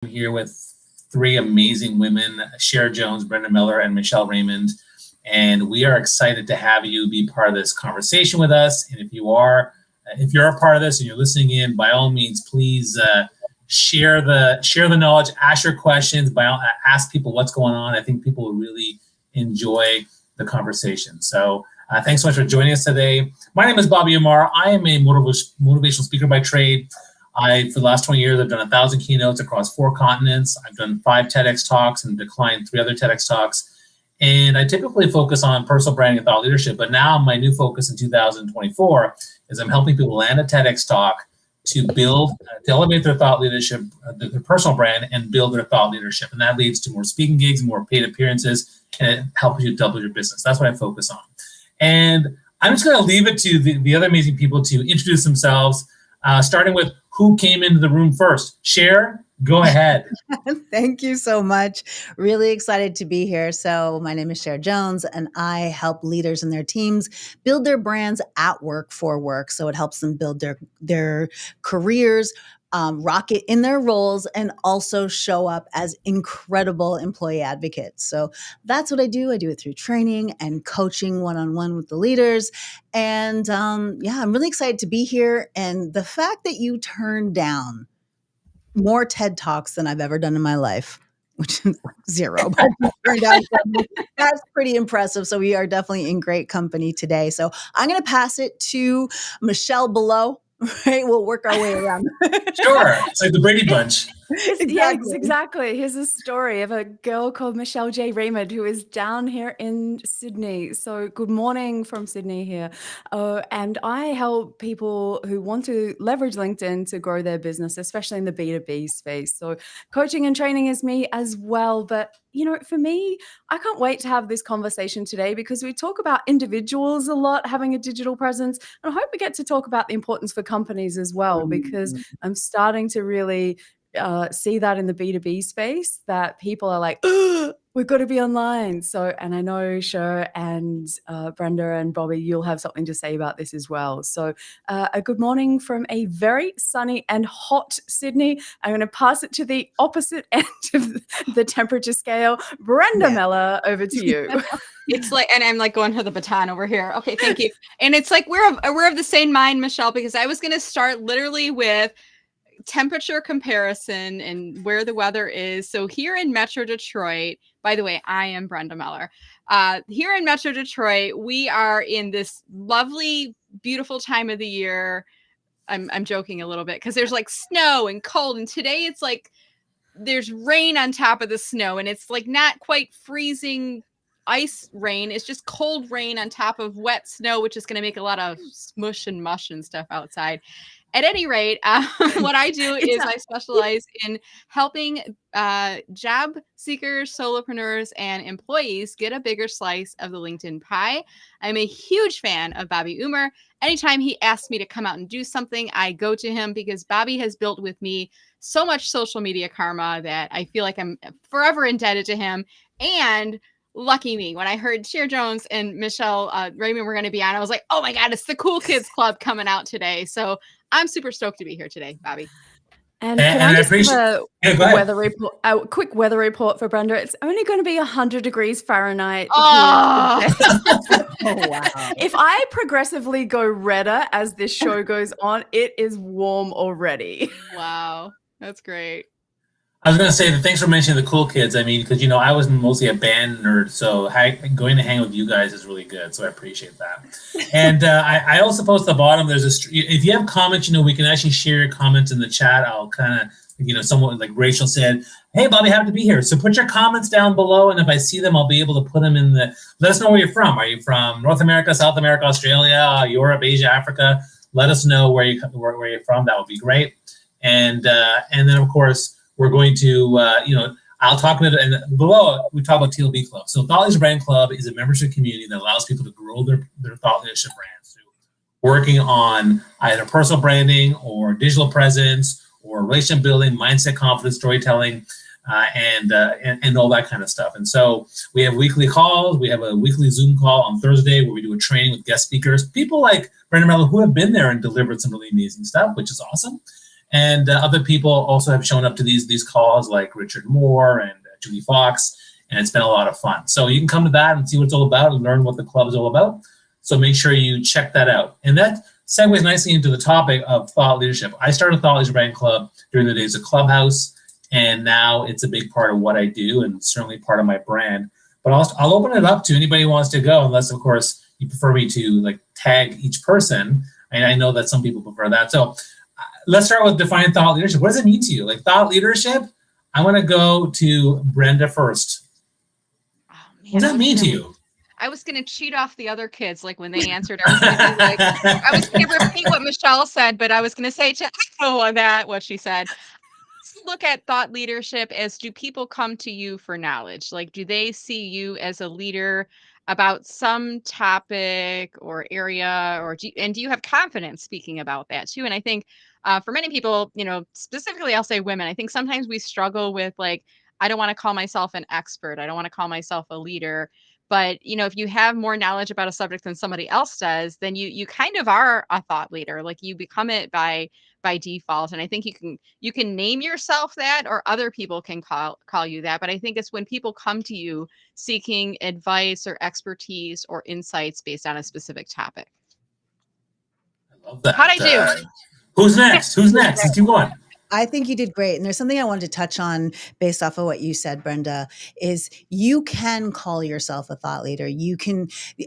here with three amazing women, Cher Jones, Brenda Miller, and Michelle Raymond. And we are excited to have you be part of this conversation with us. And if you're a part of this and you're listening in, by all means, please share the knowledge, ask your questions, ask people what's going on. I think people will really enjoy the conversation. So thanks so much for joining us today. My name is Bobby Amar. I am a motivational speaker by trade. For the last 20 years, I've done 1,000 keynotes across 4 continents. I've done 5 TEDx talks and declined 3 other TEDx talks. And I typically focus on personal branding and thought leadership. But now my new focus in 2024 is I'm helping people land a TEDx talk to elevate their thought leadership, their personal brand, and build their thought leadership. And that leads to more speaking gigs, more paid appearances, and it helps you double your business. That's what I focus on. And I'm just going to leave it to the other amazing people to introduce themselves, starting with who came into the room first. Cher, go ahead. Thank you so much. Really excited to be here. So my name is Cher Jones, and I help leaders and their teams build their brands at work for work. So it helps them build their careers, rocket in their roles, and also show up as incredible employee advocates. So that's what I do. I do it through training and coaching one-on-one with the leaders. And I'm really excited to be here. And the fact that you turned down more TED Talks than I've ever done in my life, which is like 0, but turned out that's pretty impressive. So we are definitely in great company today. So I'm going to pass it to Michelle below. Right, we'll work our way around. Sure, it's like the Brady Bunch. Exactly. Here's a story of a girl called Michelle J. Raymond who is down here in Sydney. So good morning from Sydney here. And I help people who want to leverage LinkedIn to grow their business, especially in the B2B space. So coaching and training is me as well. But for me, I can't wait to have this conversation today because we talk about individuals a lot having a digital presence. And I hope we get to talk about the importance for companies as well, because I'm starting to really see that in the B2B space that people are like, we've got to be online. So, and I know Cher and Brenda and Bobby, you'll have something to say about this as well. So a good morning from a very sunny and hot Sydney. I'm going to pass it to the opposite end of the temperature scale. Brenda Miller, over to you. It's like, and I'm like going for the baton over here. Okay, thank you. And it's like, we're of the same mind, Michelle, because I was going to start literally with temperature comparison and where the weather is. So here in Metro Detroit, by the way, I am Brenda Miller. Here in Metro Detroit, we are in this lovely, beautiful time of the year. I'm joking a little bit because there's like snow and cold, and today it's like there's rain on top of the snow, and it's like not quite freezing ice rain. It's just cold rain on top of wet snow, which is going to make a lot of smush and mush and stuff outside. At any rate, what I do is I specialize in helping job seekers, solopreneurs, and employees get a bigger slice of the LinkedIn pie. I'm a huge fan of Bobby Umar. Anytime he asks me to come out and do something, I go to him because Bobby has built with me so much social media karma that I feel like I'm forever indebted to him. And lucky me, when I heard Cher Jones and Michelle Raymond were going to be on, I was like, oh my God, it's the Cool Kids Club coming out today. So I'm super stoked to be here today, Bobby. And can I just give a quick weather report for Brenda? It's only going to be 100 degrees Fahrenheit. Wow. If I progressively go redder as this show goes on, it is warm already. Wow, that's great. I was going to say, thanks for mentioning the cool kids. I mean, because, I was mostly a band nerd, so going to hang with you guys is really good, so I appreciate that. And I also post at the bottom, if you have comments, we can actually share your comments in the chat. I'll kind of, someone like Rachel said, hey, Bobby, happy to be here. So put your comments down below, and if I see them, I'll be able to put them in let us know where you're from. Are you from North America, South America, Australia, Europe, Asia, Africa? Let us know where you're from. That would be great. And then, of course, we're going to, I'll talk about it, and below we talk about TLB Club. So Thought Leadership Brand Club is a membership community that allows people to grow their thought leadership brands through working on either personal branding or digital presence or relationship building, mindset, confidence, storytelling, and all that kind of stuff. And so we have weekly calls. We have a weekly Zoom call on Thursday where we do a training with guest speakers, people like Brenda Miller who have been there and delivered some really amazing stuff, which is awesome. And other people also have shown up to these calls, like Richard Moore and Julie Fox, and it's been a lot of fun. So you can come to that and see what it's all about and learn what the club is all about. So make sure you check that out. And that segues nicely into the topic of thought leadership. I started Thought Leadership Brand Club during the days of Clubhouse, and now it's a big part of what I do and certainly part of my brand. But I'll open it up to anybody who wants to go, unless, of course, you prefer me to like tag each person. And I know that some people prefer that. So let's start with defining thought leadership. What does it mean to you? Like thought leadership, I want to go to Brenda first. Oh, man, What does that mean to you? I was going to cheat off the other kids, like when they answered. I was going to repeat what Michelle said, but I was going to say to echo that what she said. Look at thought leadership as, do people come to you for knowledge? Like, do they see you as a leader about some topic or area, or do you have confidence speaking about that too? And I think for many people, specifically I'll say women, I think sometimes we struggle with like, I don't want to call myself an expert. I don't want to call myself a leader. But, if you have more knowledge about a subject than somebody else does, then you kind of are a thought leader. Like you become it by default. And I think you can name yourself that, or other people can call you that. But I think it's when people come to you seeking advice or expertise or insights based on a specific topic. I love that. How'd I do? Who's next? Let's keep going. I think you did great. And there's something I wanted to touch on based off of what you said, Brenda, is you can call yourself a thought leader.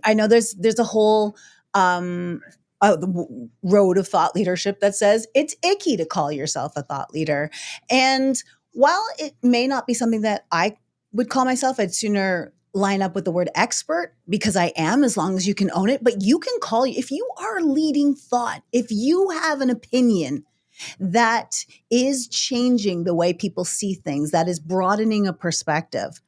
I know there's a whole the road of thought leadership that says it's icky to call yourself a thought leader. And while it may not be something that I would call myself, I'd sooner line up with the word expert, because I am, as long as you can own it. But you can call, if you are leading thought, if you have an opinion that is changing the way people see things, that is broadening a perspective,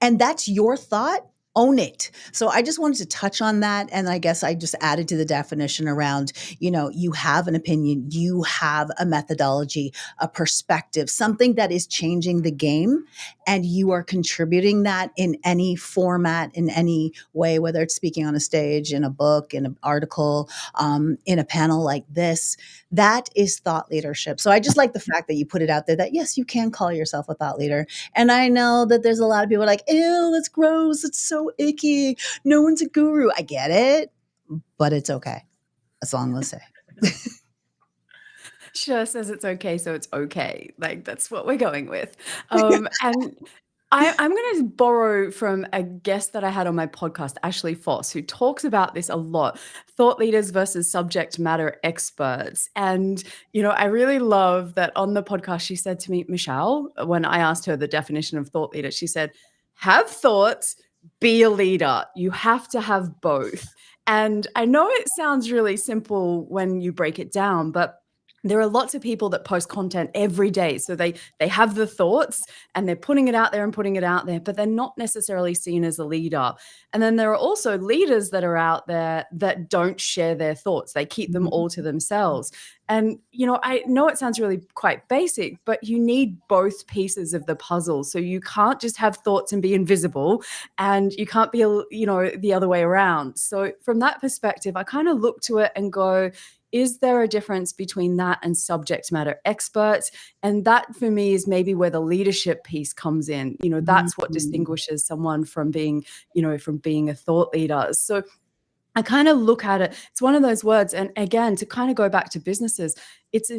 and that's your thought, own it. So I just wanted to touch on that. And I guess I just added to the definition around, you have an opinion, you have a methodology, a perspective, something that is changing the game, and you are contributing that in any format, in any way, whether it's speaking on a stage, in a book, in an article, in a panel like this. That is thought leadership. So I just like the fact that you put it out there that, yes, you can call yourself a thought leader. And I know that there's a lot of people like, ew, that's gross. It's so icky. No one's a guru. I get it, but it's okay. That's all I'm going to say. Cher says it's okay, so it's okay. Like, that's what we're going with. And I'm going to borrow from a guest that I had on my podcast, Ashley Foss, who talks about this a lot, thought leaders versus subject matter experts. And, I really love that on the podcast, she said to me, Michelle, when I asked her the definition of thought leader, she said, have thoughts, be a leader. You have to have both. And I know it sounds really simple when you break it down, but there are lots of people that post content every day. So they have the thoughts and they're putting it out there, but they're not necessarily seen as a leader. And then there are also leaders that are out there that don't share their thoughts. They keep them all to themselves. And, I know it sounds really quite basic, but you need both pieces of the puzzle. So you can't just have thoughts and be invisible, and you can't be, the other way around. So from that perspective, I kind of look to it and go, is there a difference between that and subject matter experts? And that for me is maybe where the leadership piece comes in. That's what distinguishes someone from being, from being a thought leader. So I kind of look at it. It's one of those words. And again, to kind of go back to businesses, it's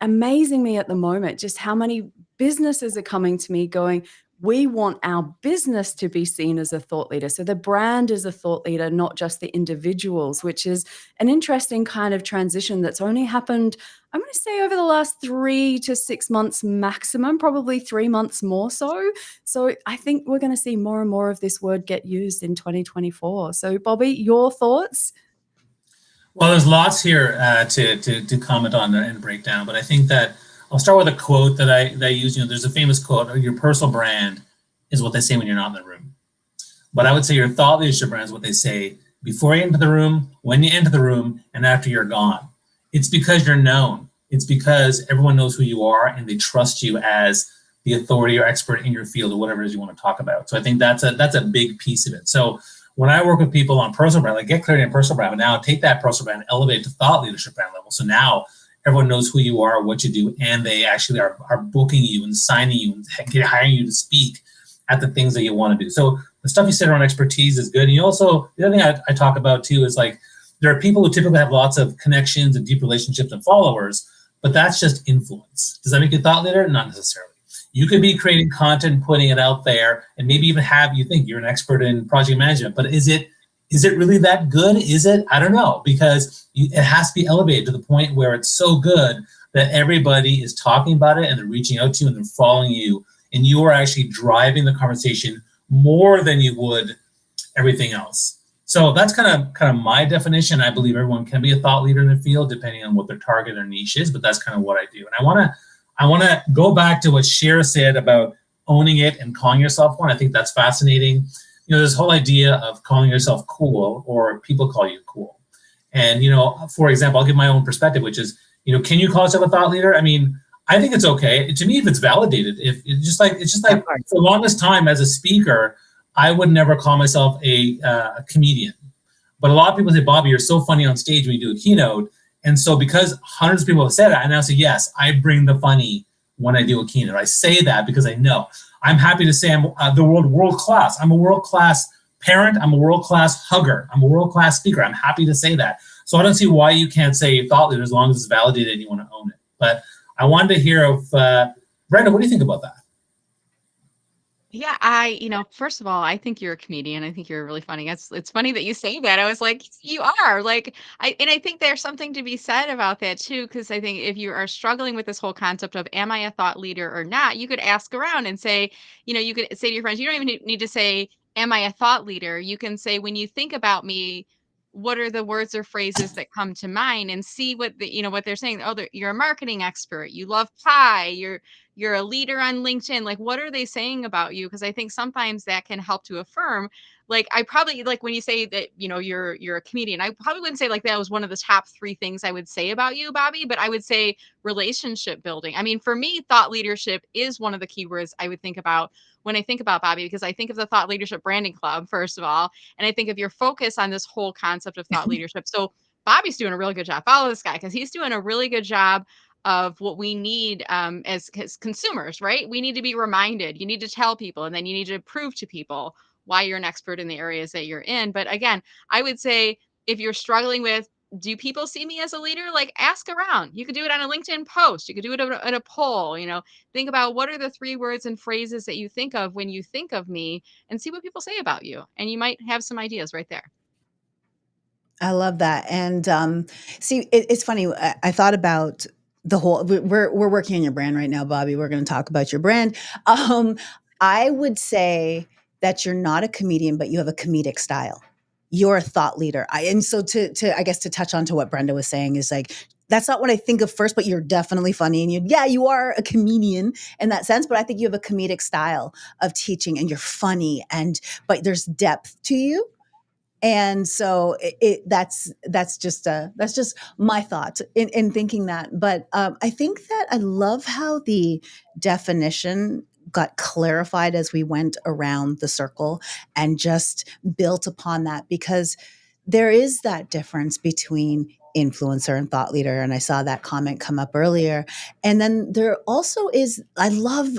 amazing me at the moment just how many businesses are coming to me going, we want our business to be seen as a thought leader. So the brand is a thought leader, not just the individuals, which is an interesting kind of transition that's only happened, I'm going to say, over the last 3 to 6 months maximum, probably 3 months more so. So I think we're going to see more and more of this word get used in 2024. So Bobby, your thoughts? Well, there's lots here to comment on and break down, but I think that I'll start with a quote that I use. There's a famous quote: "Your personal brand is what they say when you're not in the room." But I would say your thought leadership brand is what they say before you enter the room, when you enter the room, and after you're gone. It's because you're known. It's because everyone knows who you are and they trust you as the authority or expert in your field or whatever it is you want to talk about. So I think that's a big piece of it. So when I work with people on personal brand, like get clarity in personal brand, but now take that personal brand and elevate it to thought leadership brand level. So now everyone knows who you are, what you do, and they actually are booking you and signing you and hiring you to speak at the things that you want to do. So the stuff you said around expertise is good. And you also, the other thing I talk about too is like, there are people who typically have lots of connections and deep relationships and followers, but that's just influence. Does that make you a thought leader? Not necessarily. You could be creating content, putting it out there, and maybe even you think you're an expert in project management, but is it really that good? Is it? I don't know, because it has to be elevated to the point where it's so good that everybody is talking about it and they're reaching out to you and they're following you, and you are actually driving the conversation more than you would everything else. So that's kind of my definition. I believe everyone can be a thought leader in the field depending on what their target or niche is, but that's kind of what I do. And I want to go back to what Cher said about owning it and calling yourself one. I think that's fascinating. This whole idea of calling yourself cool, or people call you cool. And, for example, I'll give my own perspective, which is, can you call yourself a thought leader? I mean, I think it's okay. To me, if it's validated, if it's just like for the longest time as a speaker, I would never call myself a comedian. But a lot of people say, Bobby, you're so funny on stage when you do a keynote. And so because hundreds of people have said it, I now say, yes, I bring the funny when I do a keynote. I say that because I know. I'm happy to say I'm the world class. I'm a world-class parent. I'm a world-class hugger. I'm a world-class speaker. I'm happy to say that. So I don't see why you can't say thought leader as long as it's validated and you want to own it. But I wanted to hear of, Brenda, what do you think about that? Yeah, first of all, I think you're a comedian. I think you're really funny. It's funny that you say that. I was like, you are like, I think there's something to be said about that too, because I think if you are struggling with this whole concept of, am I a thought leader or not, you could ask around and say, you could say to your friends, you don't even need to say, am I a thought leader? You can say, when you think about me, what are the words or phrases that come to mind, and see what what they're saying. Oh, you're a marketing expert. You love pie. You're a leader on LinkedIn. Like, what are they saying about you? Because I think sometimes that can help to affirm. Like, I probably, like, when you say that, you're a comedian, I probably wouldn't say like that was one of the top 3 things I would say about you, Bobby, but I would say relationship building. I mean, for me, thought leadership is one of the keywords I would think about when I think about Bobby, because I think of the Thought Leadership Branding Club, first of all, and I think of your focus on this whole concept of thought leadership. So Bobby's doing a really good job. Follow this guy, because he's doing a really good job of what we need as consumers, right? We need to be reminded. You need to tell people, and then you need to prove to people why you're an expert in the areas that you're in. But again, I would say, if you're struggling with, do people see me as a leader? Like, ask around. You could do it on a LinkedIn post. You could do it in a poll. Think about, what are the 3 words and phrases that you think of when you think of me, and see what people say about you. And you might have some ideas right there. I love that. And see, it's funny. I thought about the whole. We're working on your brand right now, Bobby. We're going to talk about your brand. I would say that you're not a comedian, but you have a comedic style. You're a thought leader. And so to I guess to touch on to what Brenda was saying is like, that's not what I think of first, but you're definitely funny, and you are a comedian in that sense. But I think you have a comedic style of teaching, and you're funny, but there's depth to you. And so that's just my thought in thinking that. But I think that I love how the definition got clarified as we went around the circle and just built upon that, because there is that difference between influencer and thought leader. And I saw that comment come up earlier. And then there also is, I love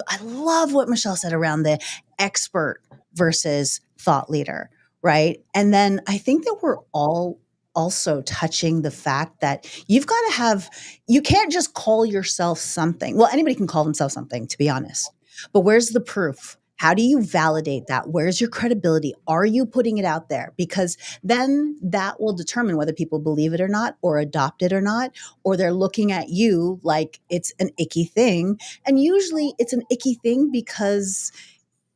what Michelle said around the expert versus thought leader. Right. And then I think that we're all also touching the fact that you can't just call yourself something. Well, anybody can call themselves something, to be honest. But where's the proof? How do you validate that? Where's your credibility? Are you putting it out there? Because then that will determine whether people believe it or not, or adopt it or not, or they're looking at you like it's an icky thing. And usually it's an icky thing because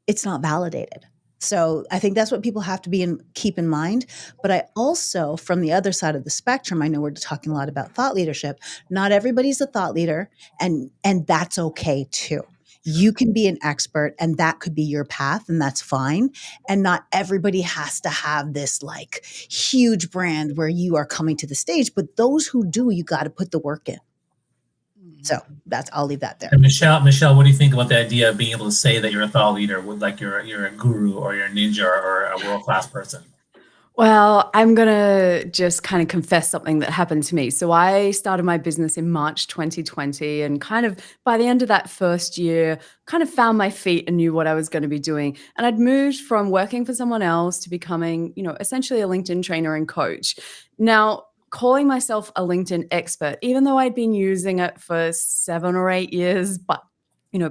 it's not validated. So I think that's what people have to keep in mind. But I also, from the other side of the spectrum, I know we're talking a lot about thought leadership. Not everybody's a thought leader, and that's okay too. You can be an expert, and that could be your path, and that's fine. And not everybody has to have this like huge brand where you are coming to the stage. But those who do, you got to put the work in. So I'll leave that there. And Michelle, what do you think about the idea of being able to say that you're a thought leader, with like you're a guru or you're a ninja or a world-class person? Well, I'm going to just kind of confess something that happened to me. So I started my business in March 2020, and kind of by the end of that first year, kind of found my feet and knew what I was going to be doing. And I'd moved from working for someone else to becoming, essentially a LinkedIn trainer and coach. Now, calling myself a LinkedIn expert, even though I'd been using it for 7 or 8 years, but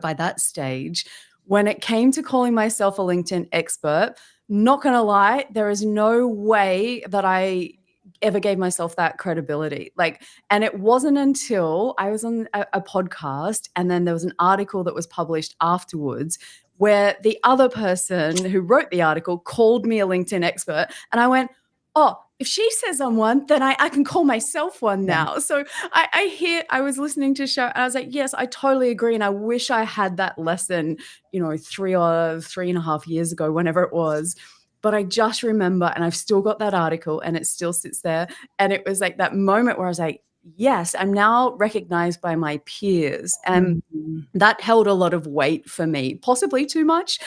by that stage, when it came to calling myself a LinkedIn expert, not gonna lie, there is no way that I ever gave myself that credibility. And it wasn't until I was on a podcast, and then there was an article that was published afterwards where the other person who wrote the article called me a LinkedIn expert, and I went, "Oh, if she says I'm one, then I can call myself one Yeah. now." So I was listening to Cher, and I was like, yes, I totally agree. And I wish I had that lesson, 3.5 years ago, whenever it was. But I just remember, and I've still got that article and it still sits there. And it was like that moment where I was like, yes, I'm now recognized by my peers. And Mhm. that held a lot of weight for me, possibly too much,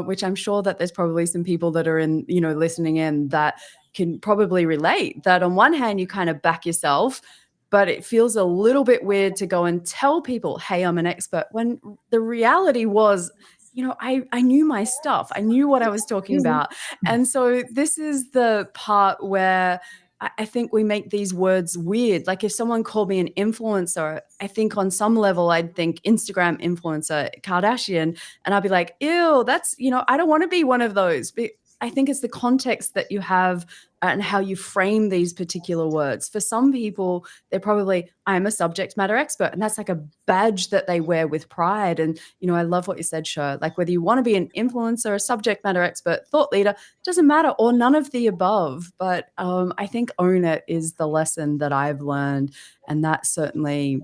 which I'm sure that there's probably some people that are listening in that can probably relate. That on one hand, you kind of back yourself, but it feels a little bit weird to go and tell people, hey, I'm an expert, when the reality was, I knew my stuff. I knew what I was talking Easy. about. And so this is the part where I think we make these words weird. Like if someone called me an influencer, I think on some level I'd think Instagram influencer, Kardashian, and I'd be like, ew, that's, I don't want to be one of those. But I think it's the context that you have and how you frame these particular words. For some people, they're probably, I'm a subject matter expert. And that's like a badge that they wear with pride. And, I love what you said, Cher. Like whether you want to be an influencer, a subject matter expert, thought leader, doesn't matter, or none of the above. But I think own it is the lesson that I've learned. And that certainly,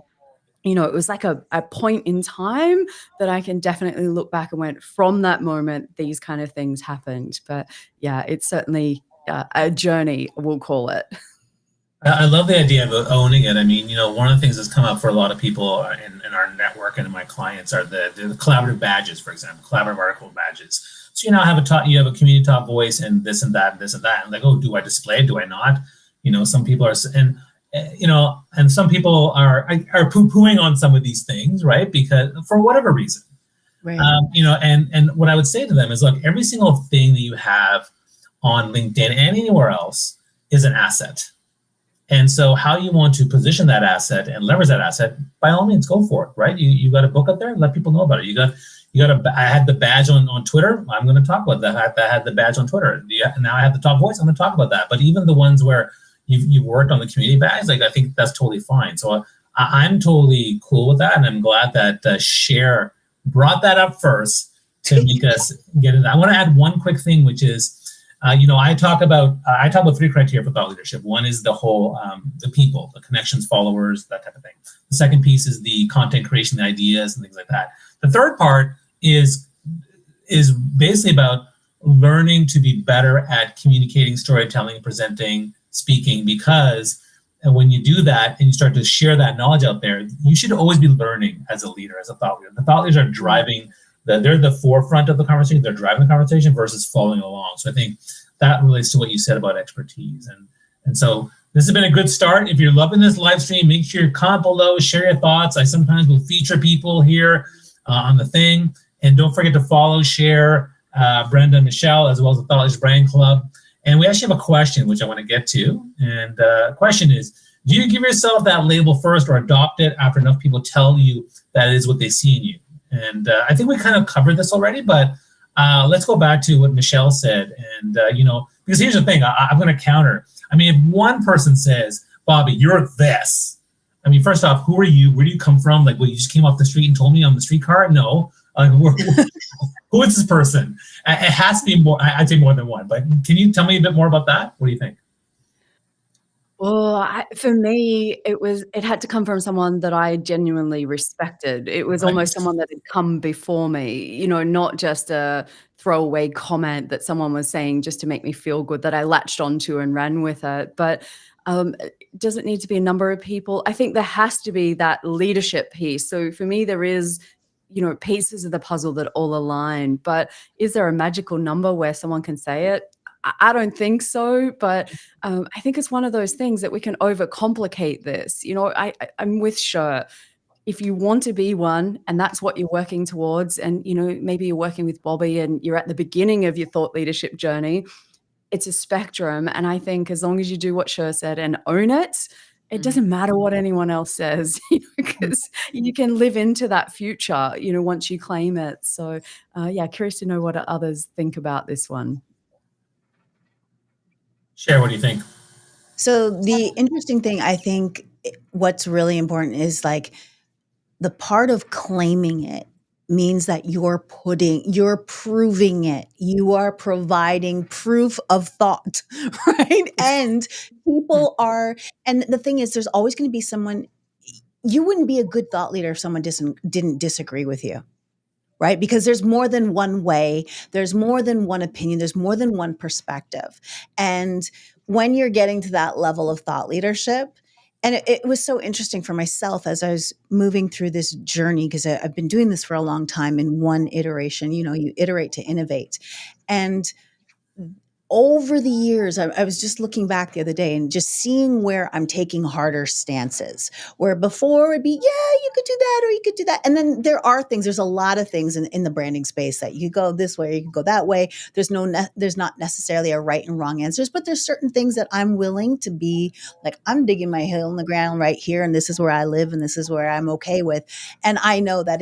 it was like a point in time that I can definitely look back and went, from that moment, these kind of things happened. But yeah, it's certainly a journey, we'll call it. I love the idea of owning it. I mean, one of the things that's come up for a lot of people in our network and in my clients are the collaborative badges, for example, collaborative article badges. So you now have you have a community top voice and this and that and this and that. And like, oh, do I display it? Do I not? Some people are, and some people are poo-pooing on some of these things, right? Because for whatever reason, Right. And what I would say to them is, look, every single thing that you have on LinkedIn and anywhere else is an asset. And so how you want to position that asset and leverage that asset, by all means, go for it, right? You got a book up there, let people know about it. I had the badge on Twitter. I'm going to talk about that. I had the badge on Twitter. Now I have the top voice. I'm going to talk about that. But even the ones where you've worked on the community badge, like I think that's totally fine. So I'm totally cool with that. And I'm glad that Cher brought that up first to make us get it. I want to add one quick thing, which is, I talk about 3 criteria for thought leadership. One is the whole, the people, the connections, followers, that type of thing. The second piece is the content creation, the ideas and things like that. The third part is basically about learning to be better at communicating, storytelling, presenting, speaking, because when you do that and you start to share that knowledge out there, you should always be learning as a leader, as a thought leader. The thought leaders are driving they're the forefront of the conversation. They're driving the conversation versus following along. So I think that relates to what you said about expertise. And so this has been a good start. If you're loving this live stream, make sure you comment below, share your thoughts. I sometimes will feature people here on the thing. And don't forget to follow, share Brenda and Michelle, as well as the Thought Leaders Brand Club. And we actually have a question, which I want to get to. And the question is, do you give yourself that label first or adopt it after enough people tell you that is what they see in you? And I think we kind of covered this already, but let's go back to what Michelle said. And, because here's the thing, I'm going to counter. I mean, if one person says, Bobby, you're this. I mean, first off, who are you? Where do you come from? Like, you just came off the street and told me on the streetcar? No. Who is this person? It has to be more, I'd say more than one. But can you tell me a bit more about that? What do you think? Well, for me, it had to come from someone that I genuinely respected. It was almost someone that had come before me, not just a throwaway comment that someone was saying just to make me feel good that I latched onto and ran with it. But it doesn't need to be a number of people. I think there has to be that leadership piece. So for me, there is, pieces of the puzzle that all align. But is there a magical number where someone can say it? I don't think so, but I think it's one of those things that we can overcomplicate this. I'm with Cher. If you want to be one and that's what you're working towards, and maybe you're working with Bobby and you're at the beginning of your thought leadership journey, it's a spectrum. And I think as long as you do what Cher said and own it, it doesn't matter what anyone else says, because you can live into that future, once you claim it. So yeah, curious to know what others think about this one. Cher, what do you think? So the interesting thing, I think what's really important is like the part of claiming it means that you're proving it. You are providing proof of thought, right? And and the thing is, there's always going to be someone, you wouldn't be a good thought leader if someone didn't disagree with you, right? Because there's more than one way, there's more than one opinion, there's more than one perspective. And when you're getting to that level of thought leadership, and it was so interesting for myself as I was moving through this journey, because I've been doing this for a long time in one iteration, you iterate to innovate. And over the years, I was just looking back the other day and just seeing where I'm taking harder stances, where before it'd be, yeah, you could do that or you could do that. And then there's a lot of things in the branding space that you go this way or you can go that way. There's not necessarily a right and wrong answers, but there's certain things that I'm willing to be like, I'm digging my heel in the ground right here. And this is where I live and this is where I'm okay with. And I know that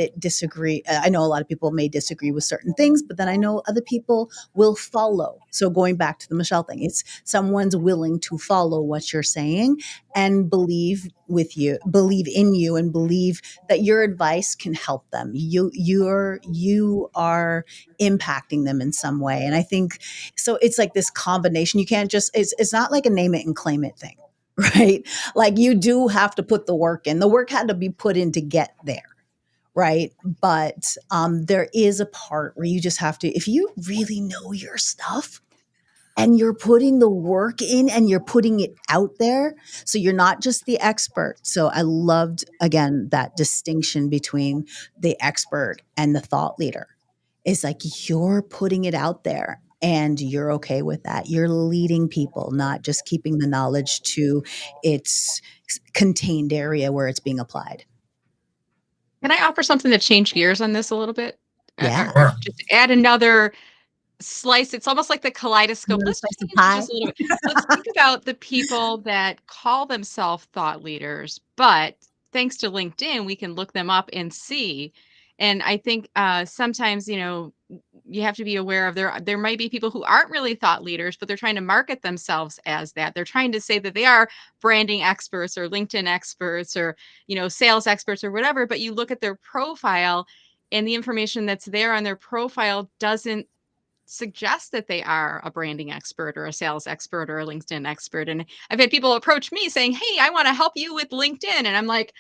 I know a lot of people may disagree with certain things, but then I know other people will follow. So going back to the Michelle thing, it's someone's willing to follow what you're saying and believe in you, and believe that your advice can help them. You are impacting them in some way. And I think so it's like this combination. You can't just, it's not like a name it and claim it thing, right? Like you do have to put the work in. The work had to be put in to get there. Right. But there is a part where you just have to, if you really know your stuff and you're putting the work in and you're putting it out there, so you're not just the expert. So I loved, again, that distinction between the expert and the thought leader. It's like you're putting it out there and you're okay with that. You're leading people, not just keeping the knowledge to its contained area where it's being applied. Can I offer something to change gears on this a little bit? Yeah. Or just add another slice. It's almost like the kaleidoscope. Another Let's slice of change it pie. just a little bit. Let's think about the people that call themselves thought leaders, but thanks to LinkedIn, we can look them up and see. And I think sometimes, you have to be aware of there might be people who aren't really thought leaders, but they're trying to market themselves as that. They're trying to say that they are branding experts or LinkedIn experts or, sales experts or whatever, but you look at their profile and the information that's there on their profile doesn't suggest that they are a branding expert or a sales expert or a LinkedIn expert. And I've had people approach me saying, "Hey, I want to help you with LinkedIn." And I'm like,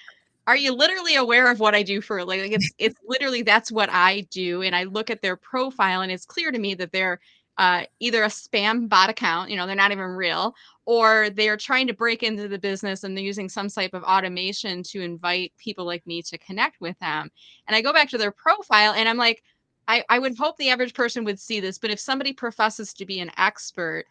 are you literally aware of what I do for like it's literally that's what I do. And I look at their profile and it's clear to me that they're either a spam bot account, they're not even real, or they're trying to break into the business and they're using some type of automation to invite people like me to connect with them. And I go back to their profile and I'm like, I would hope the average person would see this, but if somebody professes to be an expert,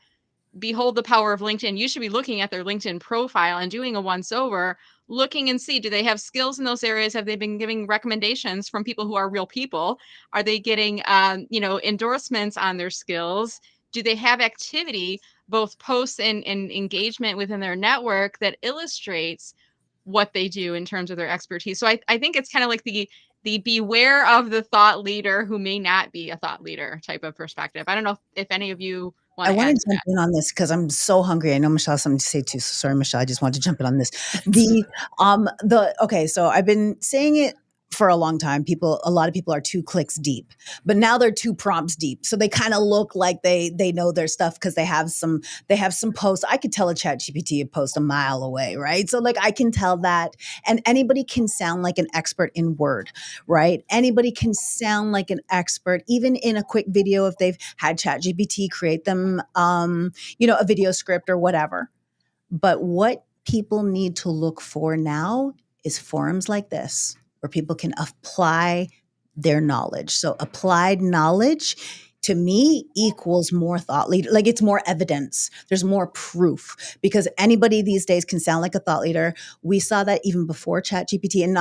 behold the power of LinkedIn. You should be looking at their LinkedIn profile and doing a once over, looking and see, do they have skills in those areas? Have they been giving recommendations from people who are real people? Are they getting, endorsements on their skills? Do they have activity, both posts and engagement within their network that illustrates what they do in terms of their expertise? So I think it's kind of like the beware of the thought leader who may not be a thought leader type of perspective. I don't know if any of you want I to want add to to jump that. in on this because I'm so hungry. I know Michelle has something to say too. So sorry, Michelle. I just wanted to jump in on this. Okay, so I've been saying it for a long time. A lot of people are 2 clicks deep, but now they're 2 prompts deep. So they kind of look like they know their stuff because they have some posts. I could tell a chat GPT a post a mile away, right? So like I can tell that, and anybody can sound like an expert in Word, right? Anybody can sound like an expert, even in a quick video if they've had ChatGPT create them, a video script or whatever. But what people need to look for now is forums like this where people can apply their knowledge. So applied knowledge to me equals more thought leader. Like it's more evidence. There's more proof because anybody these days can sound like a thought leader. We saw that even before ChatGPT, and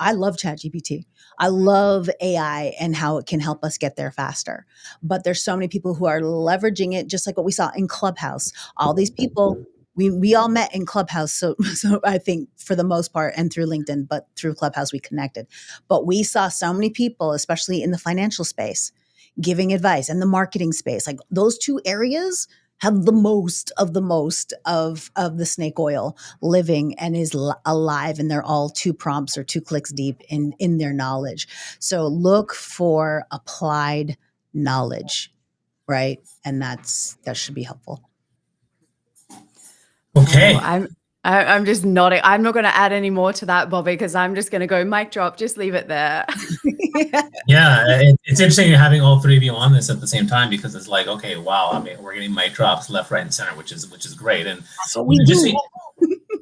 I love ChatGPT. I love AI and how it can help us get there faster. But there's so many people who are leveraging it, just like what we saw in Clubhouse. All these people, we all met in Clubhouse. So I think for the most part, and through LinkedIn, but through Clubhouse we connected. But we saw so many people, especially in the financial space, giving advice, and the marketing space. Like those two areas have the most of the snake oil living and is alive, and they're all 2 prompts or 2 clicks deep in their knowledge. So look for applied knowledge, right? And that should be helpful. Okay. I'm just nodding. I'm not going to add any more to that, Bobby, because I'm just going to go mic drop. Just leave it there. Yeah, it's interesting having all 3 of you on this at the same time, because it's like, okay, wow, I mean, we're getting mic drops left, right, and center, which is great. And That's what we do.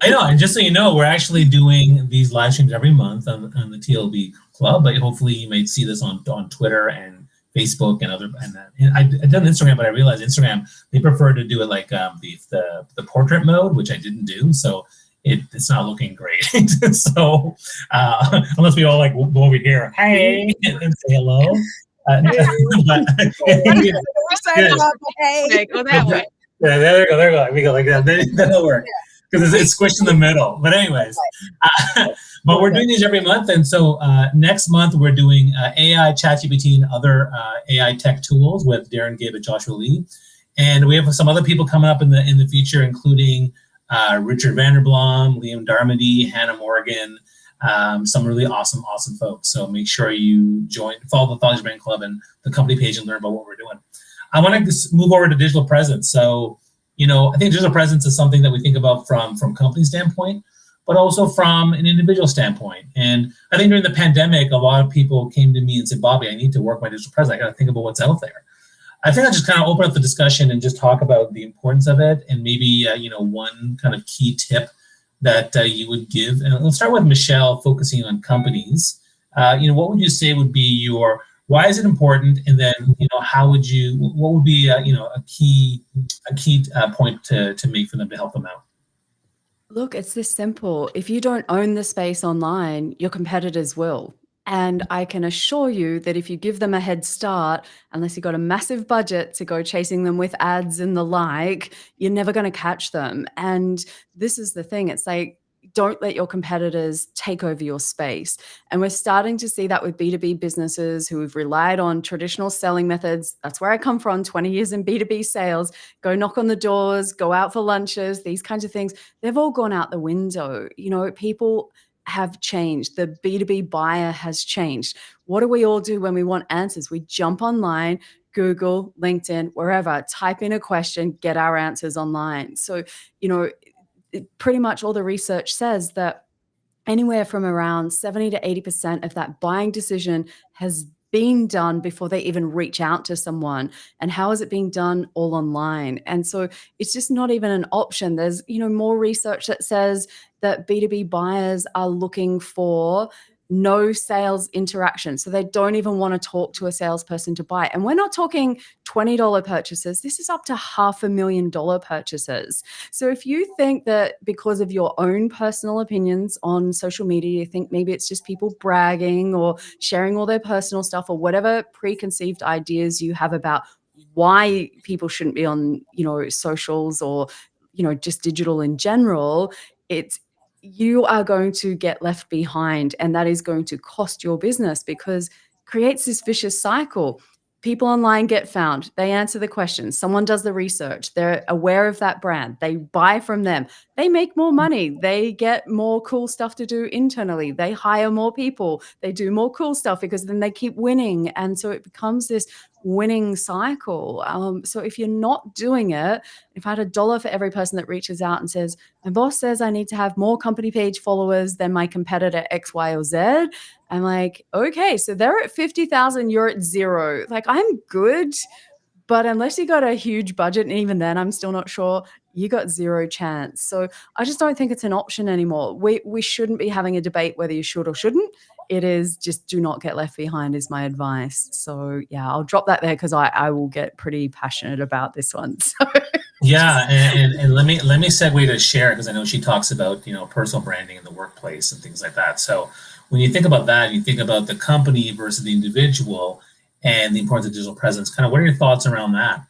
I know, and just so you know, we're actually doing these live streams every month on the TLB Club. But hopefully, you might see this on Twitter and Facebook and other. And I've done Instagram, but I realized Instagram, they prefer to do it like the portrait mode, which I didn't do, so it's not looking great. So unless we all like go over here, hey, and say hello. But Okay, go that way. Yeah, there we go. We go like that. That'll work because it's squished in the middle. But anyways, but we're doing these every month, and so next month we're doing AI, ChatGPT, and other AI tech tools with Darren Gibb and Joshua Lee, and we have some other people coming up in the future, including Richard Vanderblom, Liam Darmody, Hannah Morgan, some really awesome folks. So make sure you follow the Thought Leaders Brand Club and the company page and learn about what we're doing. I want to move over to digital presence. So, I think digital presence is something that we think about from company standpoint, but also from an individual standpoint. And I think during the pandemic, a lot of people came to me and said, Bobby, I need to work my digital presence. I got to think about what's out there. I think I'll just kind of open up the discussion and just talk about the importance of it, and maybe, one kind of key tip that you would give. And let's start with Michelle, focusing on companies. What would you say would be why is it important? And then, what would be, a key point to make for them to help them out? Look, it's this simple. If you don't own the space online, your competitors will. And I can assure you that if you give them a head start, unless you've got a massive budget to go chasing them with ads and the like, you're never going to catch them. And this is the thing. It's like, don't let your competitors take over your space. And we're starting to see that with B2B businesses who have relied on traditional selling methods. That's where I come from, 20 years in B2B sales. Go knock on the doors, go out for lunches, these kinds of things. They've all gone out the window. People have changed. The B2B buyer has changed. What do we all do when we want answers? We jump online, Google, LinkedIn, wherever, type in a question, get our answers online. So, pretty much all the research says that anywhere from around 70 to 80% of that buying decision has been done before they even reach out to someone. And how is it being done? All online. And so it's just not even an option. There's, more research that says that B2B buyers are looking for no sales interaction. So they don't even want to talk to a salesperson to buy. And we're not talking $20 purchases. This is up to $500,000 purchases. So if you think that because of your own personal opinions on social media, you think maybe it's just people bragging or sharing all their personal stuff or whatever preconceived ideas you have about why people shouldn't be on, socials or, just digital in general, you are going to get left behind, and that is going to cost your business because it creates this vicious cycle. People online get found. They answer the questions. Someone does the research. They're aware of that brand. They buy from them. They make more money. They get more cool stuff to do internally. They hire more people. They do more cool stuff because then they keep winning. And so it becomes this winning cycle. So if you're not doing it, if I had $1 for every person that reaches out and says, my boss says I need to have more company page followers than my competitor X, Y, or Z, I'm like, okay, so they're at 50,000, you're at 0. Like, I'm good, but unless you got a huge budget, and even then I'm still not sure, you got 0 chance. So I just don't think it's an option anymore. We shouldn't be having a debate whether you should or shouldn't. it is just do not get left behind is my advice. So yeah, I'll drop that there because I will get pretty passionate about this one. So Yeah, and let me segue to Cher because I know she talks about personal branding in the workplace and things like that. So when you think about that, you think about the company versus the individual and the importance of digital presence. Kind of, what are your thoughts around that?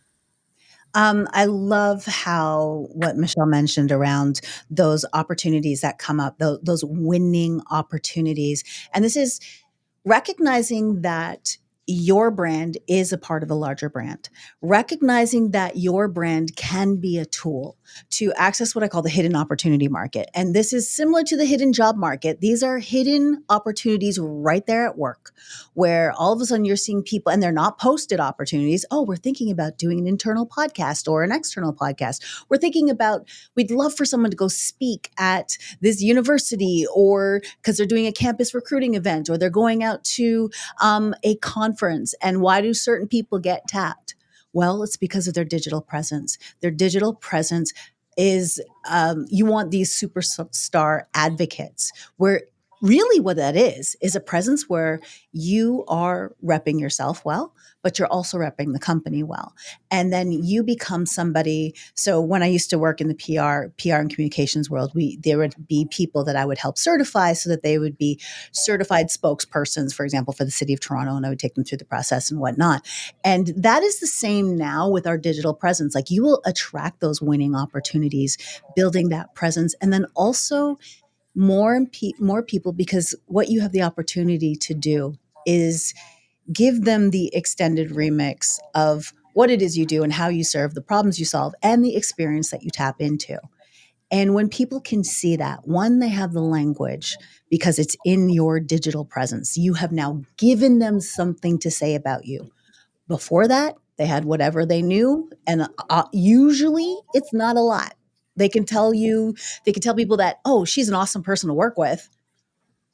I love how what Michelle mentioned around those opportunities that come up, those winning opportunities. And this is recognizing that your brand is a part of a larger brand, recognizing that your brand can be a tool to access what I call the hidden opportunity market. And this is similar to the hidden job market. These are hidden opportunities right there at work where all of a sudden you're seeing people and they're not posted opportunities. Oh, we're thinking about doing an internal podcast or an external podcast. We're thinking about, we'd love for someone to go speak at this university or because they're doing a campus recruiting event or they're going out to a conference. And why do certain people get tapped? Well, it's because of their digital presence. Their digital presence is, you want these superstar advocates where really what that is a presence where you are repping yourself well, but you're also repping the company well. And then you become somebody. So when I used to work in the PR and communications world, there would be people that I would help certify so that they would be certified spokespersons, for example, for the city of Toronto, and I would take them through the process and whatnot. And that is the same now with our digital presence. Like you will attract those winning opportunities, building that presence, and then also more people, because what you have the opportunity to do is give them the extended remix of what it is you do and how you serve, the problems you solve, and the experience that you tap into. And when people can see that, one, they have the language because it's in your digital presence. You have now given them something to say about you. Before that, they had whatever they knew, and usually it's not a lot. They can tell people that, oh, she's an awesome person to work with,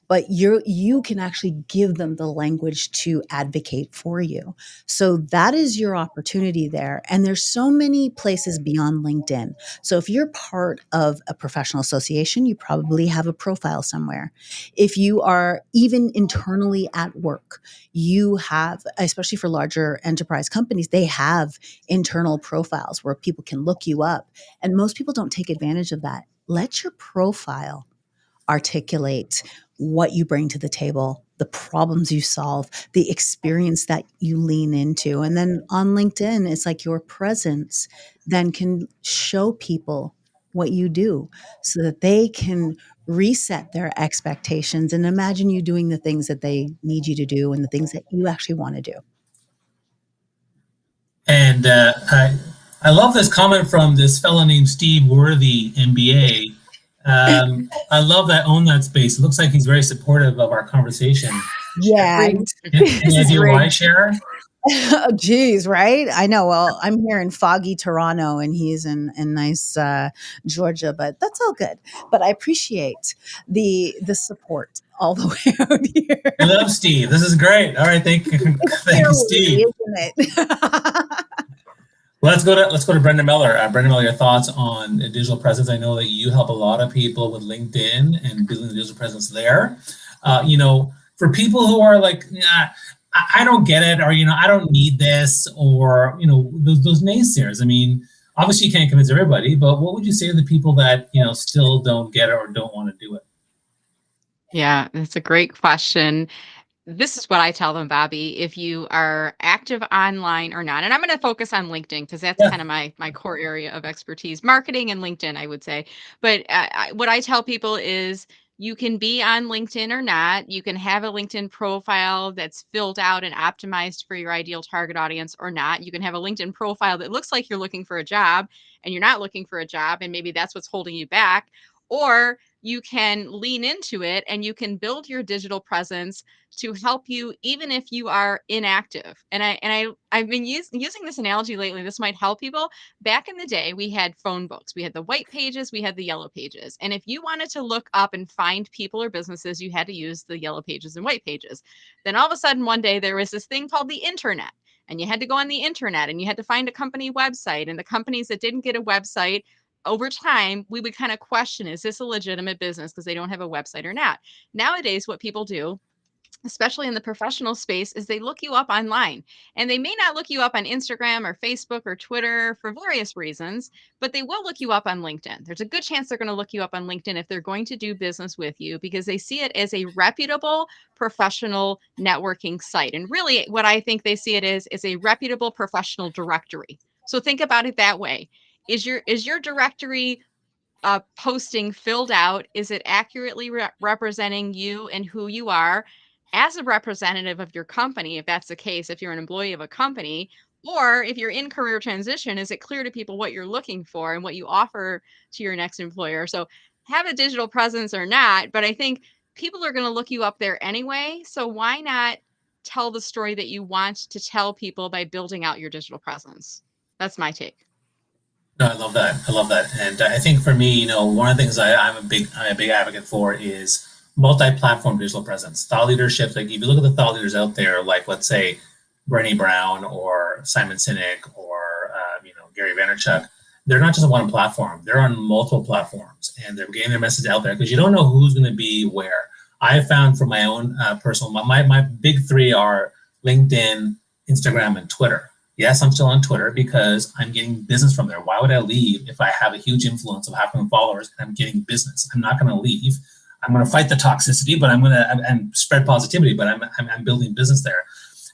but you can actually give them the language to advocate for you. So that is your opportunity there. And there's so many places beyond LinkedIn. So if you're part of a professional association, you probably have a profile somewhere. If you are even internally at work, you have, especially for larger enterprise companies, they have internal profiles where people can look you up. And most people don't take advantage of that. Let your profile articulate what you bring to the table, the problems you solve, the experience that you lean into. And then on LinkedIn, it's like your presence then can show people what you do so that they can reset their expectations and imagine you doing the things that they need you to do and the things that you actually want to do. And I love this comment from this fellow named Steve Worthy, MBA. I love that own that space. It looks like he's very supportive of our conversation. Yeah. Any idea why, Cher? Oh, geez, right? I know. Well, I'm here in foggy Toronto and he's in nice Georgia, but that's all good. But I appreciate the support all the way out here. I love Steve. This is great. All right, thank you, Steve. Isn't it? Well, let's go to Brenda Miller. Brenda Miller, your thoughts on digital presence? I know that you help a lot of people with LinkedIn and building the digital presence there. For people who are like, nah, I don't get it, or I don't need this, or those naysayers. I mean, obviously you can't convince everybody, but what would you say to the people that still don't get it or don't want to do it? Yeah, that's a great question. This is what I tell them, Bobby, if you are active online or not. And I'm going to focus on LinkedIn because that's Yeah. kind of my core area of expertise, marketing and LinkedIn, I would say. But what I tell people is you can be on LinkedIn or not. You can have a LinkedIn profile that's filled out and optimized for your ideal target audience or not. You can have a LinkedIn profile that looks like you're looking for a job and you're not looking for a job. And maybe that's what's holding you back. Or you can lean into it and you can build your digital presence to help you even if you are inactive. And I've been using this analogy lately. This might help people. Back in the day, we had phone books. We had the white pages, we had the yellow pages. And if you wanted to look up and find people or businesses, you had to use the yellow pages and white pages. Then all of a sudden one day there was this thing called the internet. And you had to go on the internet and you had to find a company website. And the companies that didn't get a website, over time, we would kind of question, is this a legitimate business because they don't have a website or not? Nowadays, what people do especially in the professional space, is they look you up online. And they may not look you up on Instagram or Facebook or Twitter for various reasons, but they will look you up on LinkedIn. There's a good chance they're going to look you up on LinkedIn if they're going to do business with you, because they see it as a reputable professional networking site. And really, what I think they see it is a reputable professional directory. So think about it that way. Is your directory posting filled out? Is it accurately representing you and who you are as a representative of your company, if that's the case, if you're an employee of a company? Or if you're in career transition, is it clear to people what you're looking for and what you offer to your next employer? So have a digital presence or not, but I think people are going to look you up there anyway. So why not tell the story that you want to tell people by building out your digital presence? That's my take. No, I love that. I love that. And I think for me, one of the things I'm a big advocate for is multi-platform digital presence. Thought leadership, like if you look at the thought leaders out there, like let's say Brené Brown or Simon Sinek or Gary Vaynerchuk, they're not just on one platform. They're on multiple platforms, and they're getting their message out there because you don't know who's going to be where. I found from my own personal, my big three are LinkedIn, Instagram, and Twitter. Yes, I'm still on Twitter because I'm getting business from there. Why would I leave if I have a huge influence of 500,000 followers and I'm getting business? I'm not going to leave. I'm going to fight the toxicity, but I'm going to and spread positivity. But I'm building business there,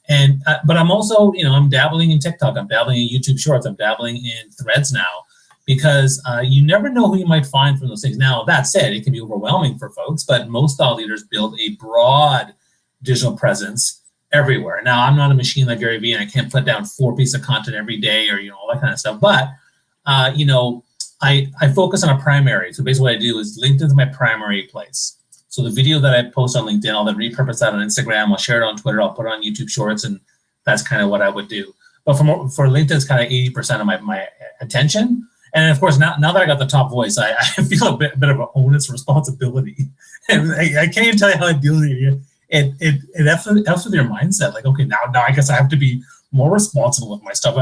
and but I'm also I'm dabbling in TikTok. I'm dabbling in YouTube Shorts. I'm dabbling in Threads now because you never know who you might find from those things. Now that said, it can be overwhelming for folks, but most thought leaders build a broad digital presence everywhere. Now, I'm not a machine like Gary Vee, and I can't put down 4 pieces of content every day or all that kind of stuff. But I focus on a primary. So basically, what I do is LinkedIn is my primary place. So the video that I post on LinkedIn, I'll then repurpose that on Instagram. I'll share it on Twitter. I'll put it on YouTube Shorts, and that's kind of what I would do. But for LinkedIn, it's kind of 80% of my attention. And of course, now that I got the top voice, I feel a bit of an onus responsibility. And I can't even tell you how I deal with it. It helps with your mindset. Like, okay, now I guess I have to be more responsible with my stuff.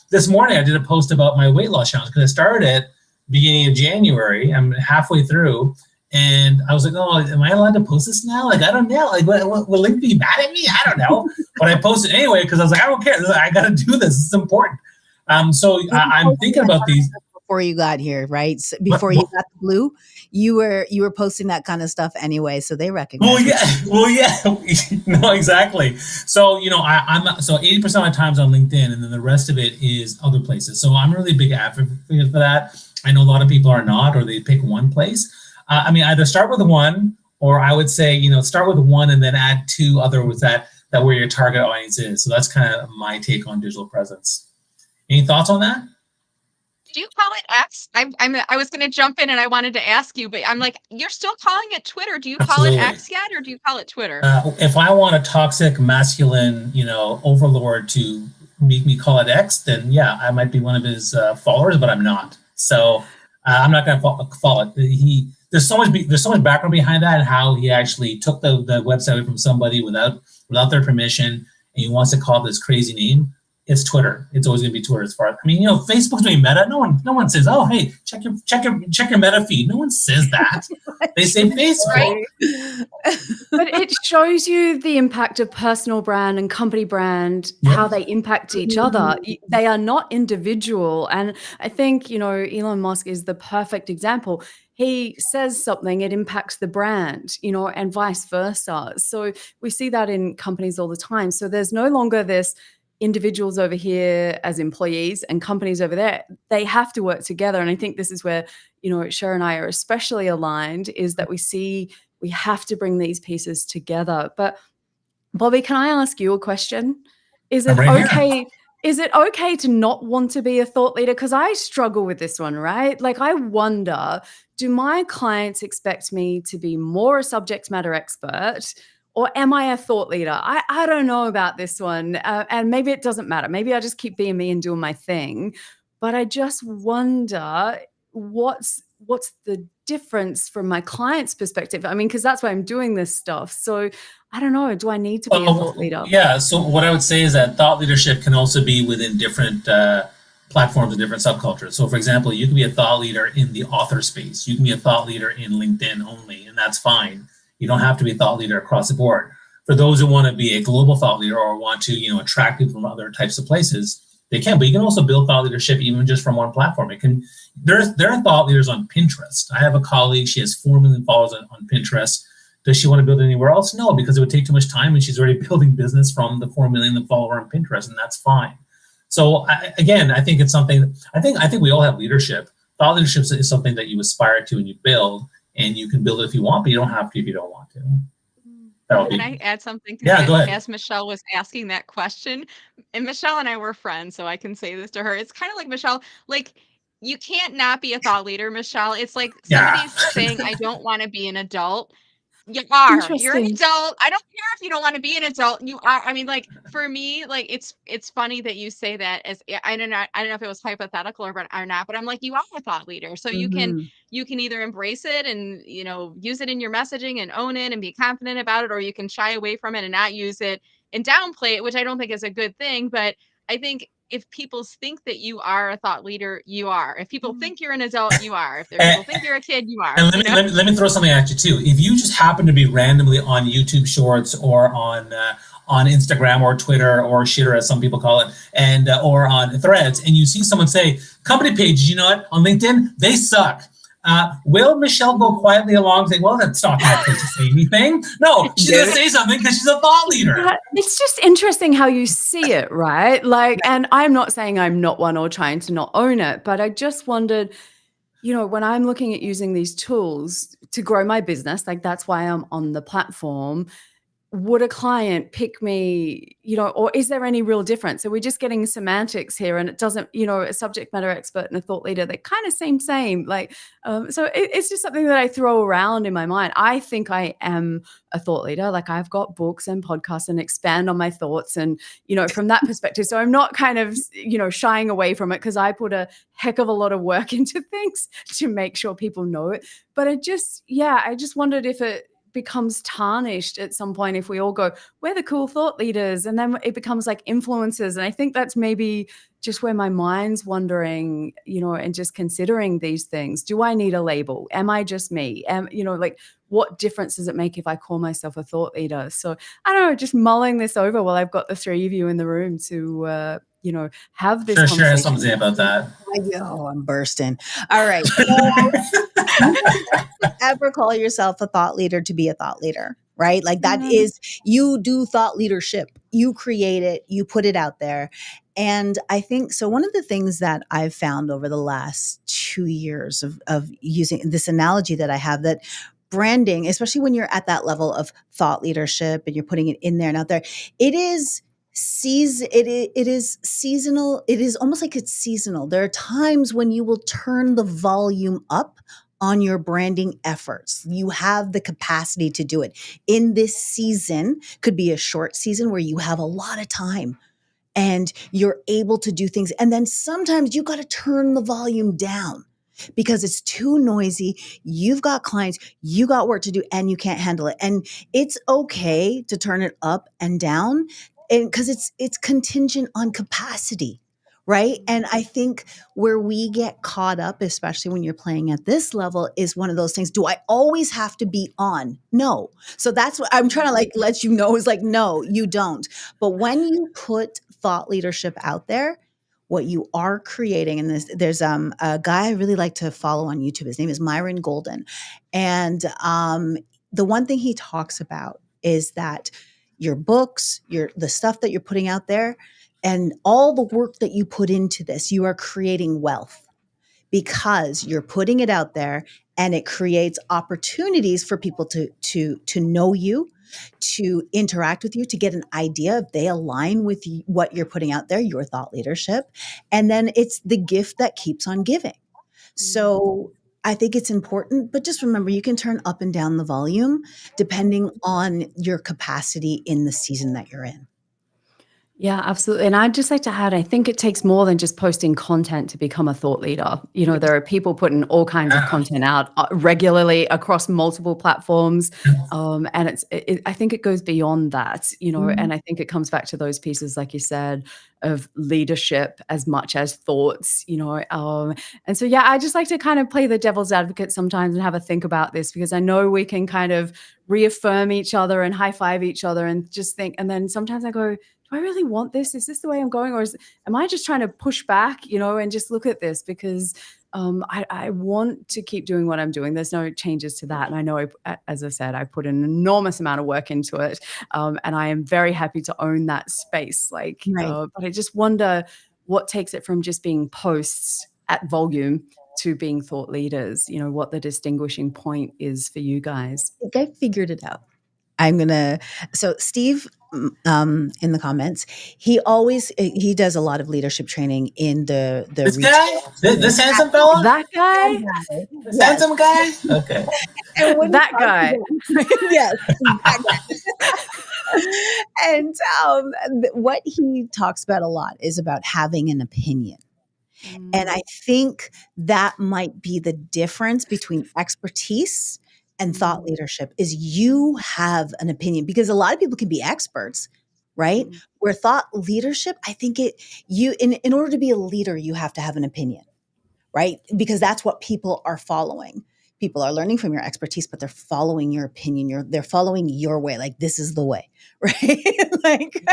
This morning I did a post about my weight loss challenge because I started it beginning of January. I'm halfway through, and I was like, oh, am I allowed to post this now? Like, I don't know. Like, will LinkedIn be mad at me? I don't know. But I posted anyway because I was like, I don't care. I got to do this. It's important. So I'm thinking about these. Before you got here, right? So before you got the blue, you were posting that kind of stuff anyway, so they recognize. Well, yeah, no, exactly. So I'm so 80% of my time's on LinkedIn, and then the rest of it is other places. So I'm really a big advocate for that. I know a lot of people are not, or they pick one place. Either start with one, or I would say start with one and then add 2 other with that where your target audience is. So that's kind of my take on digital presence. Any thoughts on that? Do you call it X? I was going to jump in and I wanted to ask you, but I'm like, you're still calling it Twitter. Do you call it X yet, or do you call it Twitter? If I want a toxic masculine, overlord to make me call it X, then yeah, I might be one of his followers, but I'm not. So I'm not going to follow it. There's so much background behind that, and how he actually took the website away from somebody without their permission, and he wants to call it this crazy name. It's Twitter. It's always going to be Twitter. As far Facebook's doing Meta. No one says, "Oh, hey, check your Meta feed." No one says that. They say Facebook. Right? But it shows you the impact of personal brand and company brand, how they impact each other. They are not individual, and I think Elon Musk is the perfect example. He says something, it impacts the brand, and vice versa. So we see that in companies all the time. So there's no longer this individuals over here as employees and companies over there. They have to work together. And I think this is where, Cher and I are especially aligned, is that we have to bring these pieces together. But Bobby, can I ask you a question? Is it okay? Is it okay to not want to be a thought leader? Because I struggle with this one, right? Like, I wonder, do my clients expect me to be more a subject matter expert, or am I a thought leader? I don't know about this one. And maybe it doesn't matter. Maybe I just keep being me and doing my thing. But I just wonder what's the difference from my client's perspective? Because that's why I'm doing this stuff. So I don't know. Do I need to be a thought leader? Yeah. So what I would say is that thought leadership can also be within different platforms and different subcultures. So for example, you can be a thought leader in the author space. You can be a thought leader in LinkedIn only, and that's fine. You don't have to be a thought leader across the board. For those who want to be a global thought leader or want to, attract people from other types of places, they can. But you can also build thought leadership even just from one platform. There are thought leaders on Pinterest. I have a colleague, she has 4 million followers on Pinterest. Does she want to build it anywhere else? No, because it would take too much time, and she's already building business from the 4 million follower on Pinterest, and that's fine. So I think it's something. I think we all have leadership. Thought leadership is something that you aspire to and you build, and you can build it if you want, but you don't have to if you don't want to. Can I add something to Yeah, that? go ahead. As Michelle was asking that question, and Michelle and I were friends, so I can say this to her. It's kind of like, Michelle, like, you can't not be a thought leader, Michelle. It's like somebody's saying, I don't want to be an adult. You are. You're an Interesting. adult. I don't care if you don't want to be an adult. You are. I mean, like, for me, like, it's funny that you say that. As I don't know if it was hypothetical or not, but I'm like, you are a thought leader, so you can either embrace it and use it in your messaging and own it and be confident about it, or you can shy away from it and not use it and downplay it, which I don't think is a good thing. But I think if people think that you are a thought leader, you are. If people think you're an adult, you are. If people think you're a kid, you are. And let me throw something at you too. If you just happen to be randomly on YouTube Shorts or on Instagram or Twitter or Shitter, as some people call it, and or on Threads, and you see someone say, company pages, you know what, on LinkedIn, they suck. Will Michelle go quietly along saying, well, that's not going to say anything? No, she's going to say something because she's a thought leader. Yeah, it's just interesting how you see it, right? Like, and I'm not saying I'm not one or trying to not own it, but I just wondered, when I'm looking at using these tools to grow my business, like that's why I'm on the platform. Would a client pick me, or is there any real difference? Are we just getting semantics here? And it doesn't, a subject matter expert and a thought leader, they kind of same. Like, so it's just something that I throw around in my mind. I think I am a thought leader. Like I've got books and podcasts and expand on my thoughts and, from that perspective. So I'm not kind of, shying away from it because I put a heck of a lot of work into things to make sure people know it. But I just wondered if it becomes tarnished at some point if we all go, we're the cool thought leaders, and then it becomes like influencers. And I think that's maybe just where my mind's wandering, and just considering these things. Do I need a label? Am I just me? Like what difference does it make if I call myself a thought leader? So I don't know, just mulling this over while I've got the three of you in the room to have this conversation. Cher has something to say about that. I'm bursting. All right. So, ever call yourself a thought leader to be a thought leader, right? Like that is, you do thought leadership. You create it, you put it out there. And I think, so one of the things that I've found over the last 2 years of using this analogy that I have, that branding, especially when you're at that level of thought leadership and you're putting it in there and out there, it is seasonal. It is almost like it's seasonal. There are times when you will turn the volume up on your branding efforts. You have the capacity to do it. In this season, could be a short season where you have a lot of time and you're able to do things. And then sometimes you got to turn the volume down because it's too noisy. You've got clients, you got work to do, and you can't handle it. And it's okay to turn it up and down, and because it's contingent on capacity. Right. And I think where we get caught up, especially when you're playing at this level, is one of those things. Do I always have to be on? No. So that's what I'm trying to let you know is no, you don't. But when you put thought leadership out there, what you are creating, and there's a guy I really like to follow on YouTube. His name is Myron Golden. And the one thing he talks about is that your books, the stuff that you're putting out there, and all the work that you put into this, you are creating wealth because you're putting it out there, and it creates opportunities for people to know you, to interact with you, to get an idea if they align with what you're putting out there, your thought leadership. And then it's the gift that keeps on giving. So I think it's important, but just remember, you can turn up and down the volume depending on your capacity in the season that you're in. Yeah, absolutely. And I'd just like to add, I think it takes more than just posting content to become a thought leader. You know, there are people putting all kinds of Yeah. content out regularly across multiple platforms. And I think it goes beyond that, you know, and I think it comes back to those pieces, like you said, of leadership as much as thoughts, you know. And so, yeah, I just like to kind of play the devil's advocate sometimes and have a think about this, because I know we can kind of reaffirm each other and high five each other and just think. And then sometimes I go, do I really want this? Is this the way I'm going? Or am I just trying to push back, you know, and just look at this? Because I want to keep doing what I'm doing. There's no changes to that. And I know, as I said, I put an enormous amount of work into it. And I am very happy to own that space. Like, Right. but I just wonder what takes it from just being posts at volume to being thought leaders, you know, what the distinguishing point is for you guys. I think I figured it out. So Steve, in the comments, he does a lot of leadership training in the This retail. guy, this handsome fella, That guy? this handsome guy. Okay. And when he That talks guy. about- yes, that guy. And what he talks about a lot is about having an opinion. And I think that might be the difference between expertise and thought leadership, is you have an opinion, because a lot of people can be experts, right? Where thought leadership, I think in order to be a leader, you have to have an opinion, right? Because that's what people are following. People are learning from your expertise, but they're following your opinion. They're following your way. Like, this is the way, right? Like,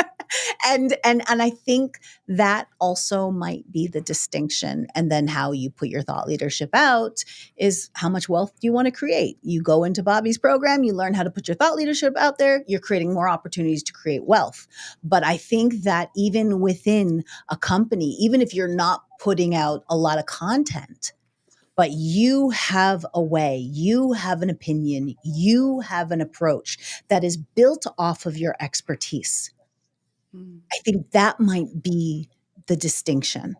and I think that also might be the distinction. And then how you put your thought leadership out is how much wealth do you want to create? You go into Bobby's program, you learn how to put your thought leadership out there. You're creating more opportunities to create wealth. But I think that even within a company, even if you're not putting out a lot of content, but you have a way, you have an opinion, you have an approach that is built off of your expertise. I think that might be the distinction.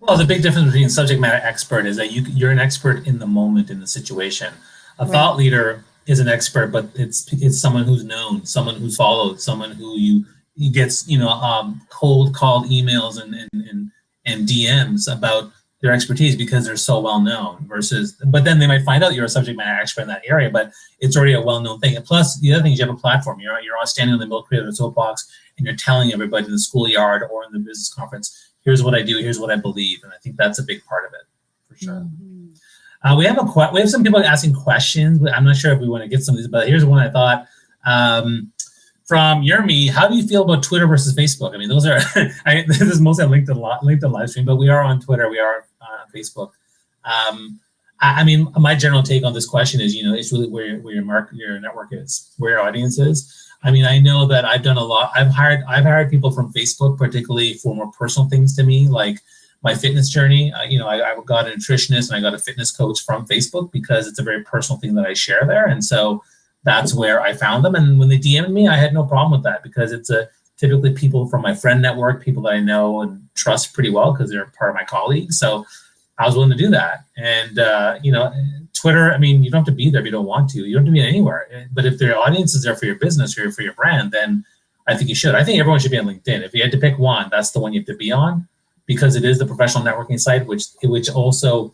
Well, the big difference between subject matter expert is that you're an expert in the moment, in the situation. A thought leader is an expert, but it's someone who's known, someone who's followed, someone who you gets cold called emails and DMs about their expertise because they're so well known. But then they might find out you're a subject matter expert in that area, but it's already a well known thing. And plus, the other thing is you have a platform. You're all standing on the Milk Creator soapbox, and you're telling everybody in the schoolyard or in the business conference, here's what I do, here's what I believe. And I think that's a big part of it, for sure. We have some people asking questions, but I'm not sure if we want to get some of these, but here's one I thought. From Yermi, how do you feel about Twitter versus Facebook? I mean, those are, this is mostly on LinkedIn live stream, but we are on Twitter, we are on Facebook. I mean, my general take on this question is, it's really where your network is, where your audience is. I mean, I know that I've done a lot. I've hired people from Facebook, particularly for more personal things to me, like my fitness journey. I got a nutritionist and I got a fitness coach from Facebook because it's a very personal thing that I share there. And so that's where I found them. And when they DM'd me, I had no problem with that because it's typically people from my friend network, people that I know and trust pretty well because they're part of my colleagues. So I was willing to do that. And, Twitter, I mean, you don't have to be there if you don't want to. You don't have to be anywhere. But if their audience is there for your business or for your brand, then I think you should. I think everyone should be on LinkedIn. If you had to pick one, that's the one you have to be on because it is the professional networking site, which also